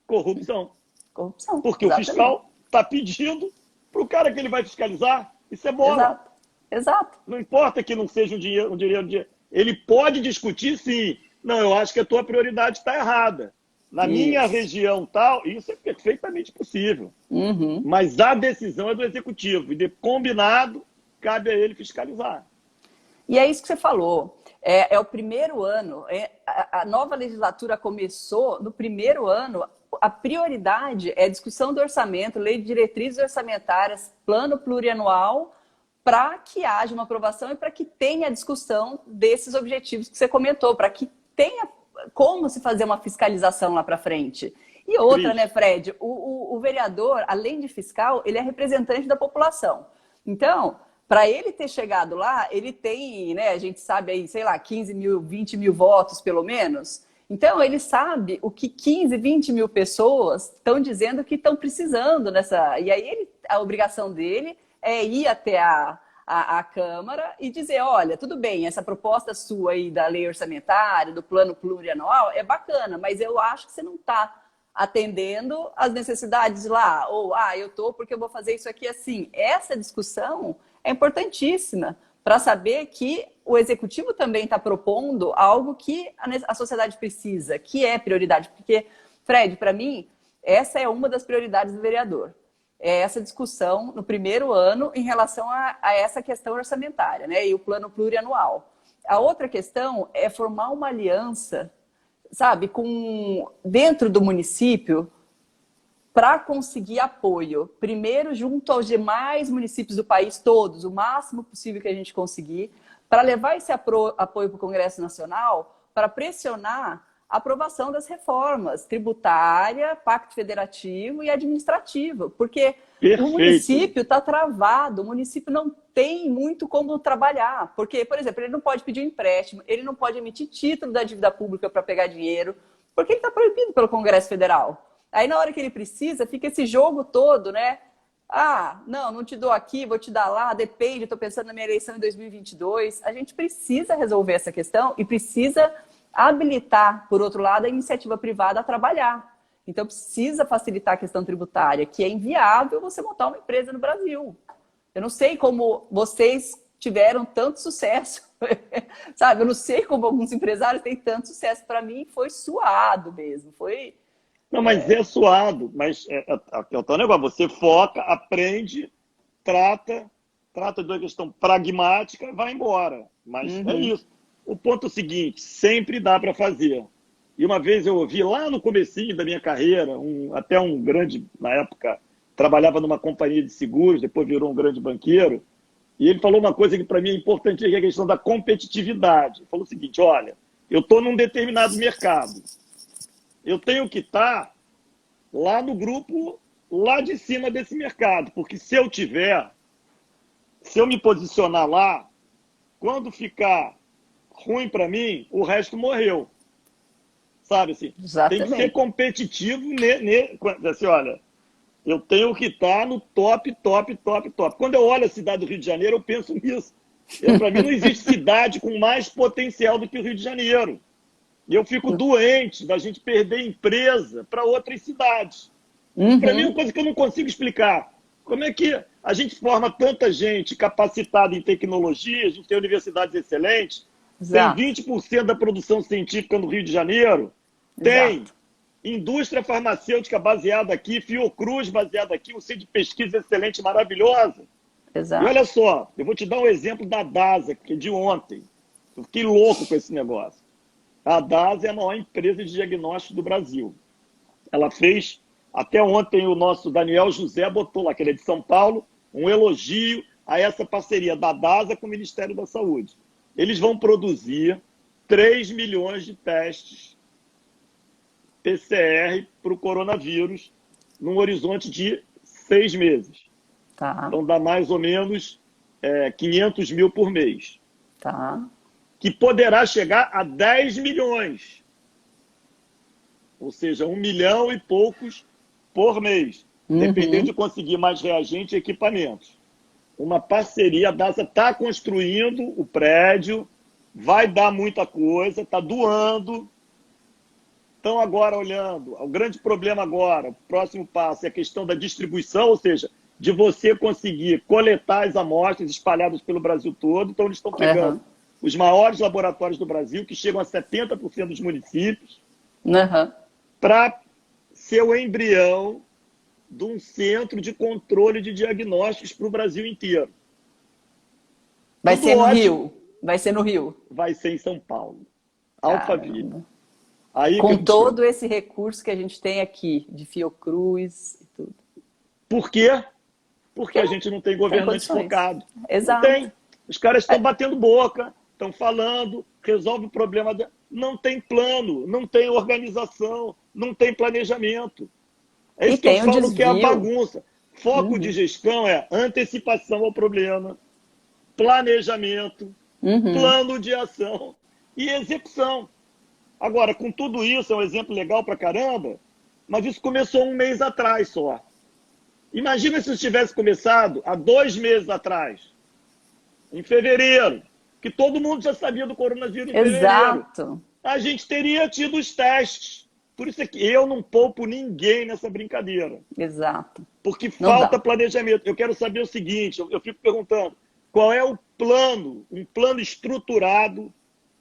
corrupção. Corrupção. Porque o fiscal está pedindo para o cara que ele vai fiscalizar. Isso é bola. Exato. Não importa que não seja um dinheiro. Ele pode discutir, sim. Não, eu acho que a tua prioridade está errada. Na minha região tal, isso é perfeitamente possível. Mas a decisão é do Executivo. E de combinado, cabe a ele fiscalizar. E é isso que você falou. É o primeiro ano. A nova legislatura começou no primeiro ano. A prioridade é a discussão do orçamento, lei de diretrizes orçamentárias, plano plurianual, para que haja uma aprovação e para que tenha a discussão desses objetivos que você comentou, para que tenha como se fazer uma fiscalização lá para frente. E outra, né, Fred? O vereador, além de fiscal, ele é representante da população. Então, para ele ter chegado lá, ele tem, né, a gente sabe aí, sei lá, 15 mil, 20 mil votos, pelo menos. Então, ele sabe o que 15, 20 mil pessoas estão dizendo que estão precisando nessa... E aí, a obrigação dele é ir até a Câmara e dizer, olha, tudo bem, essa proposta sua aí da lei orçamentária, do plano plurianual, é bacana, mas eu acho que você não está atendendo às necessidades lá. Ou, eu estou porque eu vou fazer isso aqui assim. Essa discussão é importantíssima para saber que o Executivo também está propondo algo que a sociedade precisa, que é prioridade. Porque, Fred, para mim, essa é uma das prioridades do vereador. É essa discussão no primeiro ano em relação a essa questão orçamentária, né? E o plano plurianual. A outra questão é formar uma aliança, sabe, dentro do município, para conseguir apoio, primeiro junto aos demais municípios do país, todos, o máximo possível que a gente conseguir, para levar esse apoio para o Congresso Nacional, para pressionar a aprovação das reformas tributária, pacto federativo e administrativo, porque o município está travado, o município não tem muito como trabalhar, porque, por exemplo, ele não pode pedir um empréstimo, ele não pode emitir título da dívida pública para pegar dinheiro, porque ele está proibido pelo Congresso Federal. Aí, na hora que ele precisa, fica esse jogo todo, né? Não te dou aqui, vou te dar lá, depende, estou pensando na minha eleição em 2022. A gente precisa resolver essa questão e precisa habilitar, por outro lado, a iniciativa privada a trabalhar. Então, precisa facilitar a questão tributária, que é inviável você montar uma empresa no Brasil. Eu não sei como vocês tiveram tanto sucesso Sabe, eu não sei como alguns empresários têm tanto sucesso. Para mim, foi suado mesmo. Foi. Não, mas é suado. Mas é o teu negócio. Você foca, aprende, trata de uma questão pragmática e vai embora. Mas é Uhum. isso. O ponto é o seguinte, sempre dá para fazer. E uma vez eu ouvi lá no comecinho da minha carreira, até um grande, na época, trabalhava numa companhia de seguros, depois virou um grande banqueiro, e ele falou uma coisa que para mim é importante, que é a questão da competitividade. Ele falou o seguinte, olha, eu estou num determinado mercado, eu tenho que estar lá no grupo, lá de cima desse mercado, porque se eu me posicionar lá, quando ficar ruim para mim, o resto morreu. Sabe assim? Tem que ser Exatamente. competitivo. Assim, olha, eu tenho que estar no top, top, top, top. Quando eu olho a cidade do Rio de Janeiro, eu penso nisso. Para mim, não existe cidade com mais potencial do que o Rio de Janeiro. E eu fico doente da gente perder empresa para outras cidades. Isso, para mim, é uma Uhum. coisa que eu não consigo explicar. Como é que a gente forma tanta gente capacitada em tecnologia, a gente tem universidades excelentes, tem Exato, 20% da produção científica no Rio de Janeiro, tem exato, indústria farmacêutica baseada aqui, Fiocruz baseada aqui, um centro de pesquisa excelente, maravilhosa. E olha exato. só, eu vou te dar um exemplo da DASA, que é de ontem. Eu fiquei louco com esse negócio. A DASA é a maior empresa de diagnóstico do Brasil. Ela fez, até ontem o nosso Daniel José botou lá, que ele é de São Paulo, um elogio a essa parceria da DASA com o Ministério da Saúde. Eles vão produzir 3 milhões de testes PCR para o coronavírus num horizonte de 6 meses. Tá, Então dá mais ou menos 500 mil por mês. tá. Que poderá chegar a 10 milhões. Ou seja, 1 milhão e poucos por mês, dependendo de Uhum. conseguir mais reagentes e equipamentos. Uma parceria, a DASA está construindo o prédio, vai dar muita coisa, está doando. Estão agora olhando, o grande problema agora, o próximo passo é a questão da distribuição, ou seja, de você conseguir coletar as amostras espalhadas pelo Brasil todo. Então, eles estão pegando Aham. os maiores laboratórios do Brasil, que chegam a 70% dos municípios, Aham. para ser o embrião de um centro de controle de diagnósticos para o Brasil inteiro. Vai Tudo ser no ótimo, Rio. Vai ser no Rio. vai ser em São Paulo. Alphaville. Caramba. Aí que Com eu digo. todo esse recurso que a gente tem aqui, de Fiocruz e tudo. Por quê? Porque Porque a não gente não tem tem governante condições. focado. Não Exato. tem. Os caras estão É, batendo boca, estão falando, resolve o problema. Não tem plano, não tem organização, não tem planejamento. É e isso que eu tem um falo que é a desvio. bagunça. Foco de Uhum. gestão é antecipação ao problema, planejamento, Uhum. plano de ação e execução. Agora, com tudo isso, é um exemplo legal pra caramba, mas isso começou 1 mês atrás só. Imagina se isso tivesse começado há 2 meses atrás, em fevereiro, que todo mundo já sabia do coronavírus em fevereiro. Exato. A gente teria tido os testes. Por isso é que eu não poupo ninguém nessa brincadeira. Exato. Porque Não falta dá. planejamento. Eu quero saber o seguinte, eu fico perguntando, qual é o plano, um plano estruturado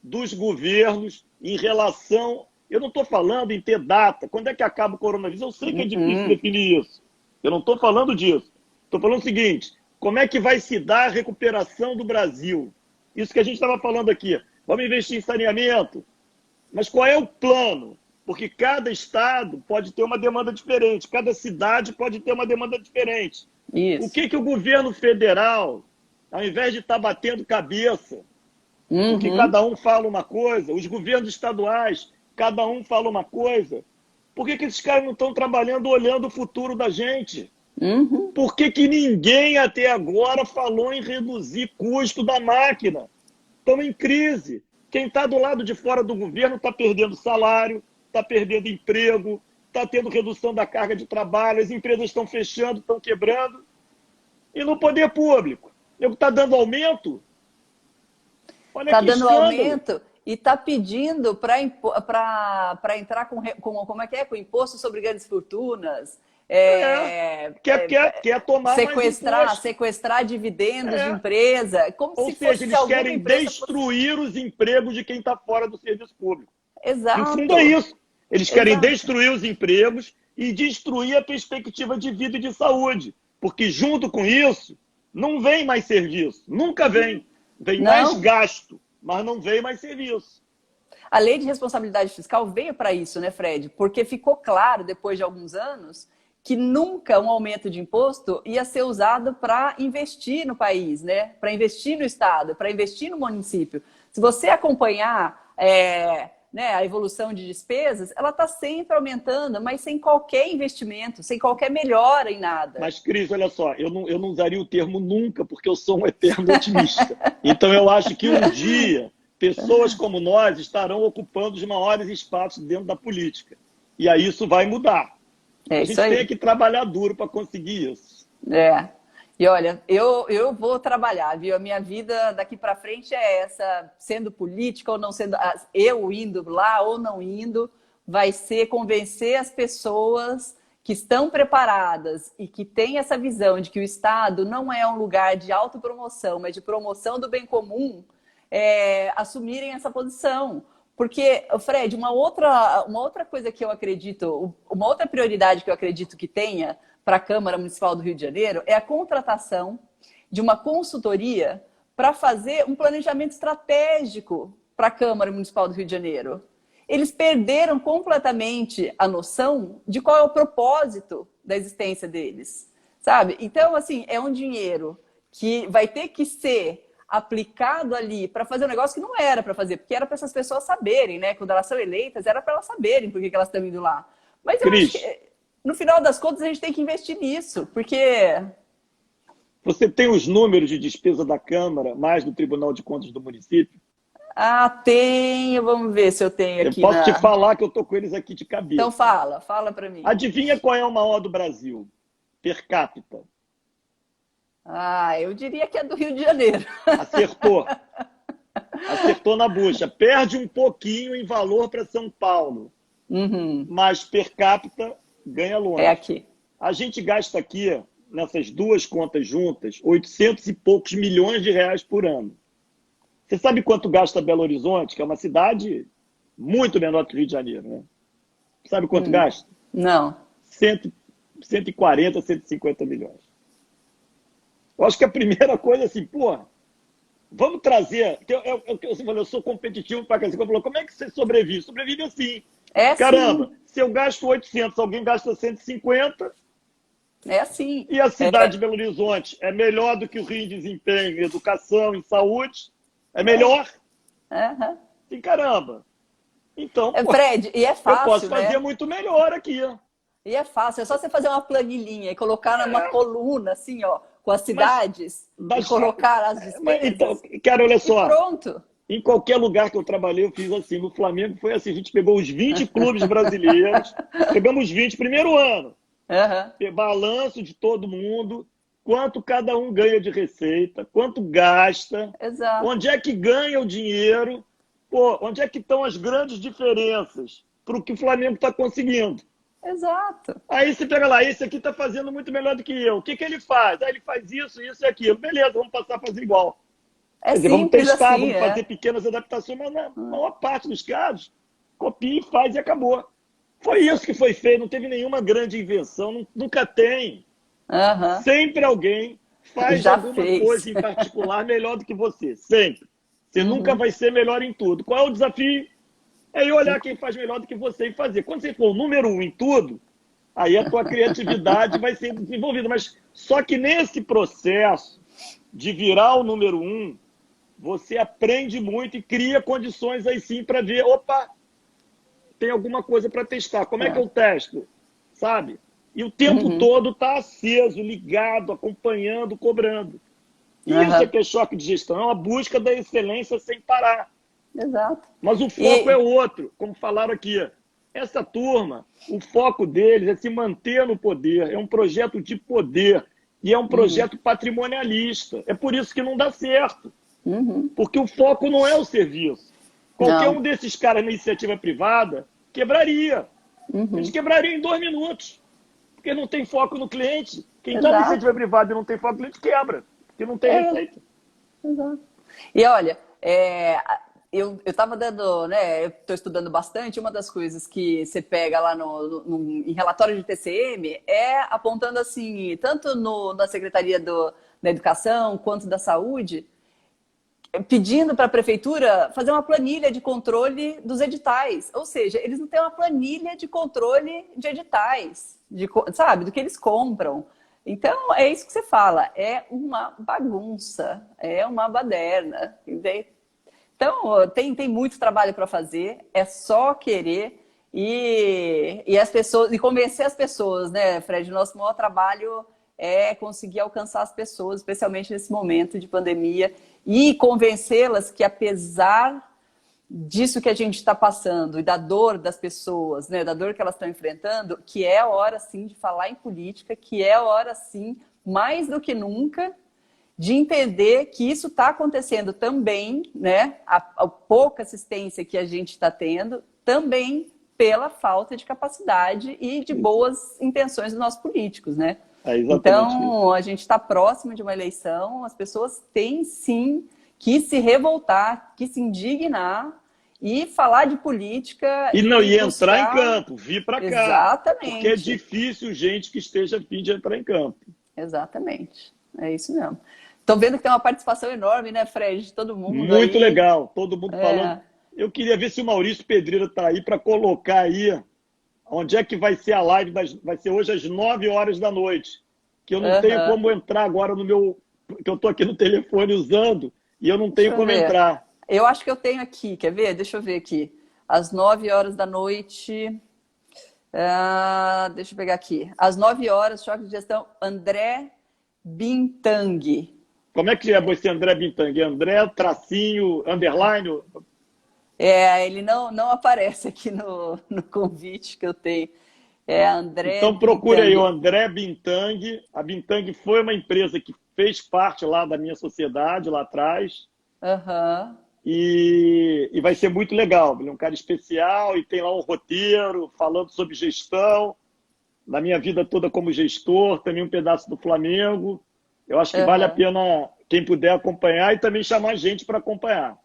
dos governos em relação... Eu não estou falando em ter data. Quando é que acaba o coronavírus? Eu sei que é difícil Uhum. definir isso. Eu não estou falando disso. Estou falando o seguinte, como é que vai se dar a recuperação do Brasil? Isso que a gente estava falando aqui. Vamos investir em saneamento? Mas qual é o plano? Porque cada estado pode ter uma demanda diferente, cada cidade pode ter uma demanda diferente. O Isso. que o governo federal, ao invés de estar batendo cabeça, porque Uhum. cada um fala uma coisa, os governos estaduais, cada um fala uma coisa, por que esses caras não estão trabalhando olhando o futuro da gente? Uhum. Por que ninguém até agora falou em reduzir custo da máquina? Estão em crise. Quem está do lado de fora do governo está perdendo salário, está perdendo emprego, está tendo redução da carga de trabalho, as empresas estão fechando, estão quebrando. E no poder público? Eu está dando aumento? Olha Está que dando escândalo. aumento e está pedindo para entrar com como é que é? Com imposto sobre grandes fortunas. Quer tomar mais imposto. Sequestrar dividendos de empresa, como Ou se seja, fosse eles querem destruir os empregos de quem está fora do serviço público. Exato. No fundo é isso. Eles querem Exato. destruir os empregos e destruir a perspectiva de vida e de saúde. Porque junto com isso, não vem mais serviço. Nunca vem. Vem mais gasto, mas não vem mais serviço. A lei de responsabilidade fiscal veio para isso, né, Fred? Porque ficou claro, depois de alguns anos, que nunca um aumento de imposto ia ser usado para investir no país, né? Para investir no Estado, para investir no município. Se você acompanhar a evolução de despesas, ela está sempre aumentando, mas sem qualquer investimento, sem qualquer melhora em nada. Mas, Cris, olha só, eu não usaria o termo nunca, porque eu sou um eterno otimista. Então, eu acho que um dia, pessoas como nós estarão ocupando os maiores espaços dentro da política. E aí isso vai mudar. A gente tem que trabalhar duro para conseguir isso. E olha, eu vou trabalhar, viu? A minha vida daqui para frente é essa, sendo política ou não sendo, eu indo lá ou não indo, vai ser convencer as pessoas que estão preparadas e que têm essa visão de que o Estado não é um lugar de autopromoção, mas de promoção do bem comum, assumirem essa posição. Porque, Fred, uma outra coisa que eu acredito, uma outra prioridade que eu acredito que tenha para a Câmara Municipal do Rio de Janeiro é a contratação de uma consultoria para fazer um planejamento estratégico para a Câmara Municipal do Rio de Janeiro. Eles perderam completamente a noção de qual é o propósito da existência deles, sabe? Então, assim, é um dinheiro que vai ter que ser aplicado ali para fazer um negócio que não era para fazer, porque era para essas pessoas saberem, né? Quando elas são eleitas, era para elas saberem por que elas estão indo lá. Mas eu acho que, no final das contas, a gente tem que investir nisso, porque... Você tem os números de despesa da Câmara, mais do Tribunal de Contas do município? Tenho. Vamos ver se eu tenho aqui. Eu posso te falar que eu estou com eles aqui de cabeça. Então fala para mim. Adivinha qual é o maior do Brasil, per capita? Eu diria que é do Rio de Janeiro. Acertou. Acertou na bucha. Perde um pouquinho em valor para São Paulo. Mas per capita ganha longe. É aqui. A gente gasta aqui, nessas duas contas juntas, 800 e poucos milhões de reais por ano. Você sabe quanto gasta Belo Horizonte, que é uma cidade muito menor que o Rio de Janeiro, né? Sabe quanto gasta? Não. 140, 150 milhões. Eu acho que a primeira coisa é assim, vamos trazer... Eu sou competitivo para casa. Você falou, como é que você sobrevive? Sobrevive assim. Caramba, se eu gasto 800, alguém gasta 150... É assim. E a cidade de Belo Horizonte é melhor do que o Rio em desempenho, em educação, em saúde? É melhor? E caramba. Então, Fred, e é fácil, eu posso fazer muito melhor aqui. E é fácil, é só você fazer uma planilhinha e colocar numa coluna, assim, ó, com as cidades, e colocar as despesas. Então, cara, olha só. E pronto. Em qualquer lugar que eu trabalhei, eu fiz assim. No Flamengo foi assim, a gente pegou os 20 clubes brasileiros, pegamos 20, primeiro ano. Balanço de todo mundo, quanto cada um ganha de receita, quanto gasta, onde é que ganha o dinheiro, onde é que estão as grandes diferenças para o que o Flamengo está conseguindo. Exato. Aí você pega lá, esse aqui está fazendo muito melhor do que eu. O que ele faz? Ele faz isso, isso e aquilo. Beleza, vamos passar a fazer igual. Quer dizer, vamos testar, assim, vamos fazer pequenas adaptações, mas na maior parte dos casos, copia e faz e acabou. Foi isso que foi feito, não teve nenhuma grande invenção, nunca tem. Sempre alguém faz alguma coisa em particular melhor do que você, sempre. Você nunca vai ser melhor em tudo. Qual é o desafio? É ir olhar quem faz melhor do que você e fazer. Quando você for o número 1 em tudo, aí a tua criatividade vai ser desenvolvida. Mas só que nesse processo de virar o número 1, você aprende muito e cria condições aí sim para ver, tem alguma coisa para testar. Como é que eu testo? Sabe? E o tempo todo está aceso, ligado, acompanhando, cobrando. Isso é que é choque de gestão. É uma busca da excelência sem parar. Exato. Mas o foco é outro, como falaram aqui. Essa turma, o foco deles é se manter no poder. É um projeto de poder. E é um projeto patrimonialista. É por isso que não dá certo. Porque o foco não é o serviço. Qualquer um desses caras na iniciativa privada quebraria. Eles quebrariam em 2 minutos. Porque não tem foco no cliente. Quem está Exato. iniciativa privada e não tem foco no cliente quebra, porque não tem receita. Exato. E olha, eu estava dando, né? Eu estou estudando bastante. Uma das coisas que você pega lá em relatório de TCM é apontando assim, tanto na Secretaria da Educação quanto da Saúde, pedindo para a prefeitura fazer uma planilha de controle dos editais. Ou seja, eles não têm uma planilha de controle de editais, sabe, do que eles compram. Então, é isso que você fala, é uma bagunça, é uma baderna. Então, tem muito trabalho para fazer, é só querer e as pessoas, e convencer as pessoas, né, Fred? Nosso maior trabalho é conseguir alcançar as pessoas, especialmente nesse momento de pandemia, e convencê-las que, apesar disso que a gente está passando e da dor das pessoas, né, da dor que elas estão enfrentando, que é a hora, sim, de falar em política, que é a hora, sim, mais do que nunca, de entender que isso está acontecendo também, né, a pouca assistência que a gente está tendo, também pela falta de capacidade e de boas intenções dos nossos políticos, né? Então, a gente está próximo de uma eleição, as pessoas têm sim que se revoltar, que se indignar e falar de política. E entrar em campo, vir para cá. Exatamente. Porque é difícil gente que esteja a fim de entrar em campo. Exatamente. É isso mesmo. Estou vendo que tem uma participação enorme, né, Fred, de todo mundo. Muito legal, todo mundo falando. Eu queria ver se o Maurício Pedreira está aí para colocar aí onde é que vai ser a live. Vai ser hoje às 9 horas da noite. Que eu não tenho como entrar agora no meu... Que eu estou aqui no telefone usando e eu não tenho como entrar. Eu acho que eu tenho aqui, quer ver? Deixa eu ver aqui. Às 9 horas da noite... deixa eu pegar aqui. Às 9 horas, choque de gestão, André Bintang. Como é que é você, André Bintang? André, tracinho, underline? Ele não aparece aqui no convite que eu tenho. É André Então procure Bintang. aí o André Bintang. A Bintang foi uma empresa que fez parte lá da minha sociedade, lá atrás. E vai ser muito legal. Ele é um cara especial e tem lá um roteiro falando sobre gestão, da minha vida toda como gestor, também um pedaço do Flamengo. Eu acho que vale a pena quem puder acompanhar e também chamar a gente para acompanhar.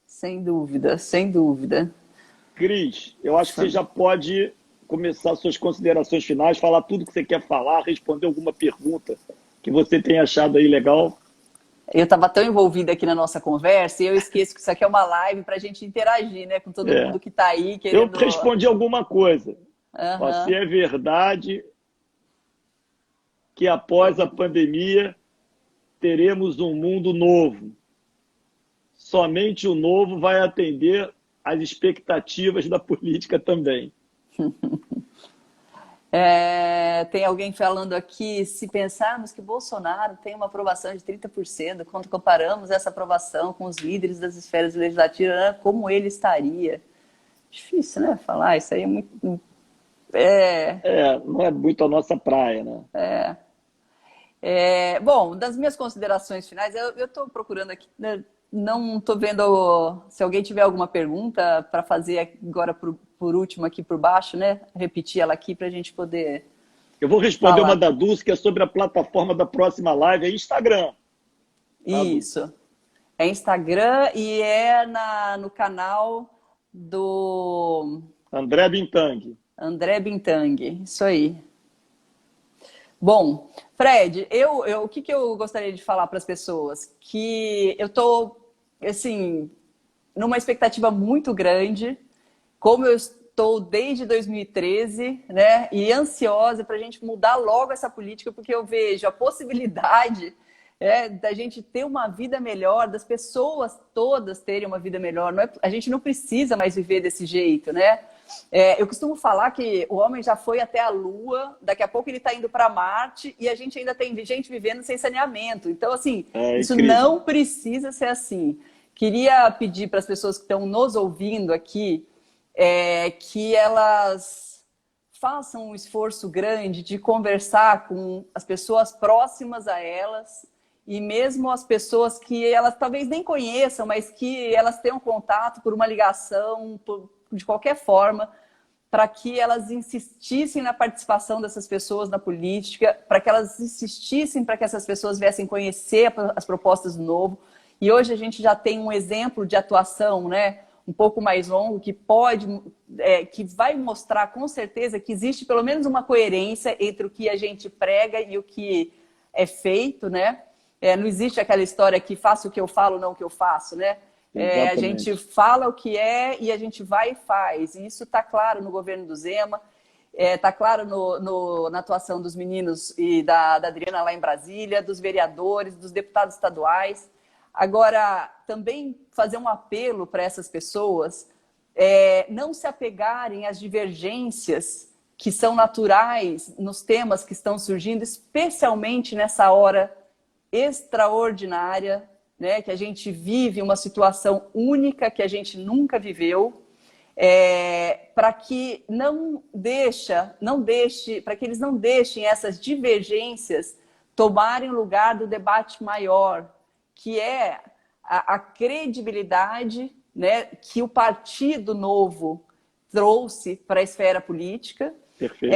Sem dúvida, sem dúvida. Cris, eu acho que você já pode começar suas considerações finais, falar tudo que você quer falar, responder alguma pergunta que você tenha achado aí legal. Eu estava tão envolvida aqui na nossa conversa e eu esqueço que isso aqui é uma live para a gente interagir, né, com todo mundo que está aí querendo... Eu respondi alguma coisa. Se é verdade que após a pandemia teremos um mundo novo. Somente o novo vai atender às expectativas da política também. Tem alguém falando aqui, se pensarmos que Bolsonaro tem uma aprovação de 30%, quando comparamos essa aprovação com os líderes das esferas legislativas, como ele estaria? Difícil, né? Falar, isso aí é muito... não é muito a nossa praia, né? Bom, das minhas considerações finais, eu estou procurando aqui, né, não estou vendo se alguém tiver alguma pergunta para fazer agora por último aqui por baixo, né? Repetir ela aqui para a gente poder... Eu vou responder falar. uma da Dulce, que é sobre a plataforma da próxima live, é Instagram. Isso. É Instagram e é no canal do... André Bintang. André Bintang, isso aí. Bom, Fred, o que eu gostaria de falar para as pessoas? Que eu estou, assim, numa expectativa muito grande, como eu estou desde 2013, né? E ansiosa para a gente mudar logo essa política, porque eu vejo a possibilidade da gente ter uma vida melhor, das pessoas todas terem uma vida melhor. A gente não precisa mais viver desse jeito, né? Eu costumo falar que o homem já foi até a Lua, daqui a pouco ele está indo para Marte e a gente ainda tem gente vivendo sem saneamento. Então, assim, isso incrível. não precisa ser assim. Queria pedir para as pessoas que estão nos ouvindo aqui que elas façam um esforço grande de conversar com as pessoas próximas a elas e mesmo as pessoas que elas talvez nem conheçam, mas que elas tenham contato por uma ligação, de qualquer forma, para que elas insistissem na participação dessas pessoas na política, para que elas insistissem para que essas pessoas viessem conhecer as propostas do Novo. E hoje a gente já tem um exemplo de atuação, né, um pouco mais longo, que que vai mostrar com certeza que existe pelo menos uma coerência entre o que a gente prega e o que é feito, né? Não existe aquela história que faço o que eu falo, não o que eu faço, né? A gente fala o que é e a gente vai e faz. E isso está claro no governo do Zema, está claro na atuação dos meninos e da Adriana lá em Brasília, dos vereadores, dos deputados estaduais. Agora, também fazer um apelo para essas pessoas não se apegarem às divergências que são naturais nos temas que estão surgindo, especialmente nessa hora extraordinária, né, que a gente vive uma situação única que a gente nunca viveu, para que para que eles não deixem essas divergências tomarem lugar do debate maior, que é a credibilidade, né, que o Partido Novo trouxe para a esfera política. Perfeito.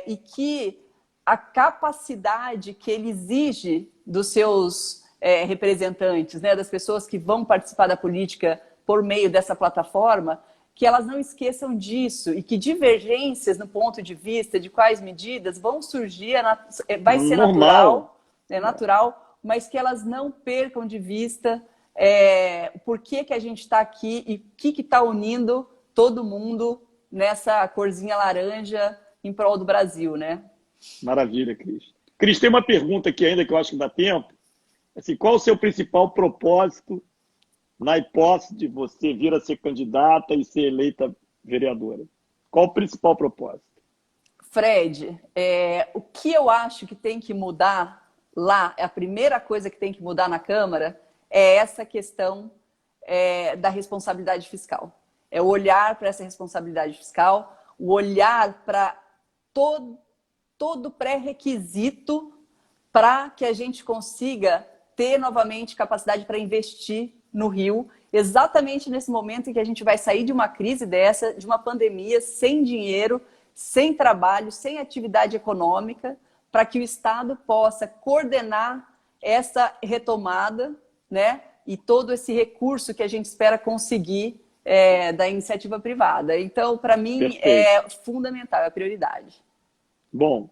E que a capacidade que ele exige dos seus representantes, né, das pessoas que vão participar da política por meio dessa plataforma, que elas não esqueçam disso e que divergências no ponto de vista de quais medidas vão surgir, vai ser natural, mas que elas não percam de vista por que a gente está aqui e o que está unindo todo mundo nessa corzinha laranja em prol do Brasil, né? Maravilha, Cris. Cris, tem uma pergunta aqui ainda que eu acho que dá tempo. Assim, qual o seu principal propósito na hipótese de você vir a ser candidata e ser eleita vereadora? Qual o principal propósito? Fred, o que eu acho que tem que mudar lá, a primeira coisa que tem que mudar na Câmara é essa questão da responsabilidade fiscal. É o olhar para essa responsabilidade fiscal, o olhar para todo pré-requisito para que a gente consiga ter novamente capacidade para investir no Rio, exatamente nesse momento em que a gente vai sair de uma crise dessa, de uma pandemia, sem dinheiro, sem trabalho, sem atividade econômica, para que o Estado possa coordenar essa retomada, né? E todo esse recurso que a gente espera conseguir da iniciativa privada. Então, para mim, Perfeito. É fundamental, é a prioridade. Bom,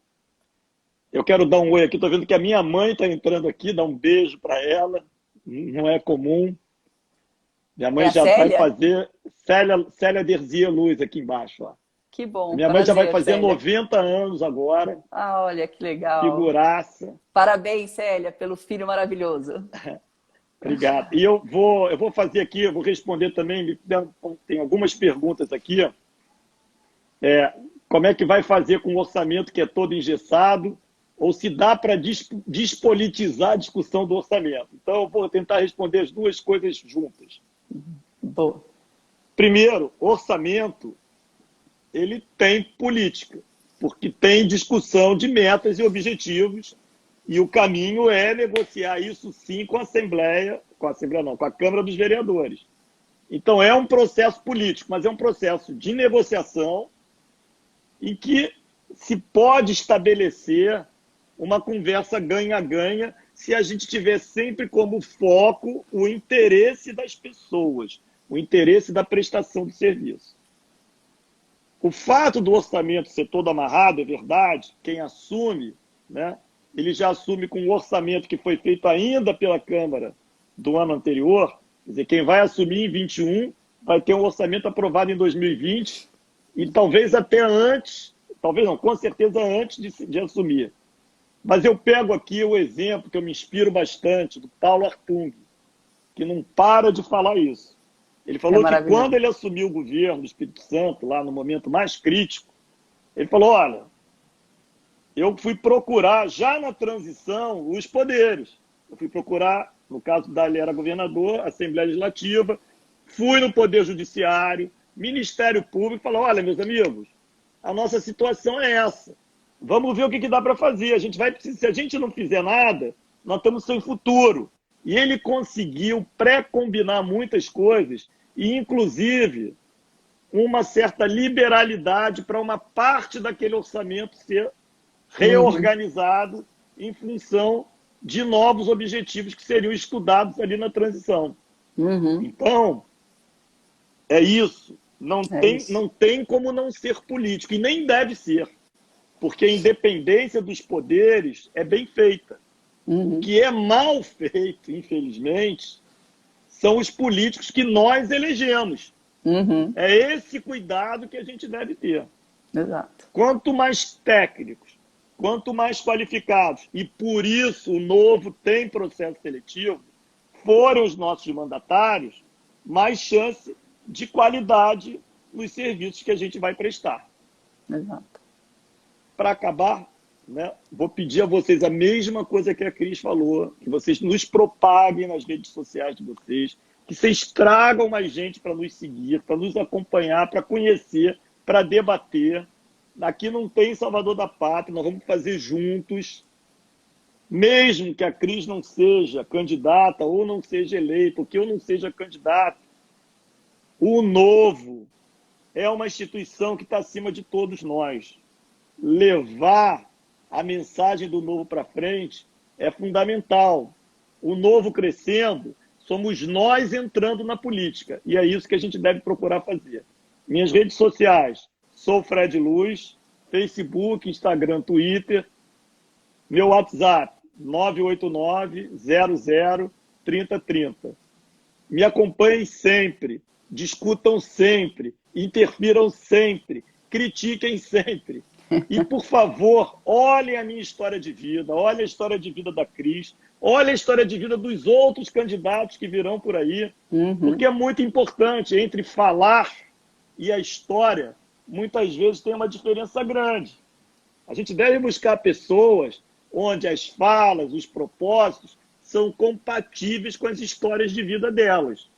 eu quero dar um oi aqui. Estou vendo que a minha mãe está entrando aqui, dar um beijo para ela. Não é comum. Minha mãe já vai fazer... Célia Derzia Luz aqui embaixo. Ó. Que bom. Minha mãe já vai fazer Célia. 90 anos agora. Ah, olha, que legal. Figuraça. Parabéns, Célia, pelo filho maravilhoso. Obrigado. E eu vou fazer aqui, eu vou responder também, tem algumas perguntas aqui. Ó. Como é que vai fazer com o orçamento que é todo engessado? Ou se dá para despolitizar a discussão do orçamento? Então, eu vou tentar responder as duas coisas juntas. Boa. Primeiro, orçamento, ele tem política, porque tem discussão de metas e objetivos, e o caminho é negociar isso sim com a Câmara dos Vereadores. Então, é um processo político, mas é um processo de negociação em que se pode estabelecer uma conversa ganha-ganha se a gente tiver sempre como foco o interesse das pessoas, o interesse da prestação do serviço. O fato do orçamento ser todo amarrado, é verdade, quem assume, né, ele já assume com o orçamento que foi feito ainda pela Câmara do ano anterior, quer dizer, quem vai assumir em 21 vai ter um orçamento aprovado em 2020 e talvez até antes, talvez não, com certeza antes de assumir. Mas eu pego aqui o exemplo que eu me inspiro bastante, do Paulo Artung, que não para de falar isso. Ele falou que quando ele assumiu o governo do Espírito Santo, lá no momento mais crítico, ele falou, olha, eu fui procurar, já na transição, os poderes. Eu fui procurar, no caso da ele era governador, Assembleia Legislativa, fui no Poder Judiciário, Ministério Público, falou, olha, meus amigos, a nossa situação é essa. Vamos ver o que dá para fazer. Se a gente não fizer nada, nós estamos sem futuro. E ele conseguiu pré-combinar muitas coisas e, inclusive, uma certa liberalidade para uma parte daquele orçamento ser reorganizado em função de novos objetivos que seriam estudados ali na transição. Então, é isso. Não tem como não ser político, e nem deve ser, porque a independência dos poderes é bem feita. O que é mal feito, infelizmente, são os políticos que nós elegemos. É esse cuidado que a gente deve ter. Exato. Quanto mais técnicos, quanto mais qualificados, e por isso o novo tem processo seletivo, forem os nossos mandatários, mais chance de qualidade nos serviços que a gente vai prestar. Exato. Para acabar, né, vou pedir a vocês a mesma coisa que a Cris falou, que vocês nos propaguem nas redes sociais de vocês, que vocês tragam mais gente para nos seguir, para nos acompanhar, para conhecer, para debater. Aqui não tem Salvador da Pátria, nós vamos fazer juntos. Mesmo que a Cris não seja candidata ou não seja eleita, ou que eu não seja candidato, o Novo é uma instituição que está acima de todos nós. Levar a mensagem do Novo para frente é fundamental. O Novo crescendo, somos nós entrando na política. E é isso que a gente deve procurar fazer. Minhas redes sociais, sou Fred Luz, Facebook, Instagram, Twitter. Meu WhatsApp, 989-00-3030. Me acompanhem sempre, discutam sempre, interfiram sempre, critiquem sempre. E, por favor, olhem a minha história de vida, olhem a história de vida da Cris, olhem a história de vida dos outros candidatos que virão por aí, porque é muito importante. Entre falar e a história, muitas vezes tem uma diferença grande. A gente deve buscar pessoas onde as falas, os propósitos, são compatíveis com as histórias de vida delas.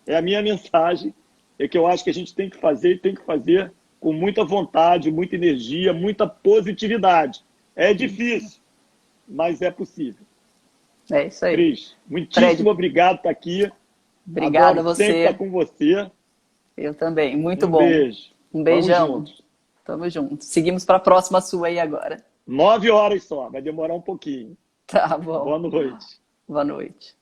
É a minha mensagem, é que eu acho que a gente tem que fazer e tem que fazer com muita vontade, muita energia, muita positividade. É difícil, mas é possível. É isso aí. Cris, muitíssimo obrigado por estar aqui. Obrigada a Adoro você. sempre estar com você. Eu também. Muito bom. Beijo. Um beijão. Vamos juntos. Tamo junto. Seguimos para a próxima sua aí agora. 9 horas só, vai demorar um pouquinho. Tá bom. Boa noite. Boa noite.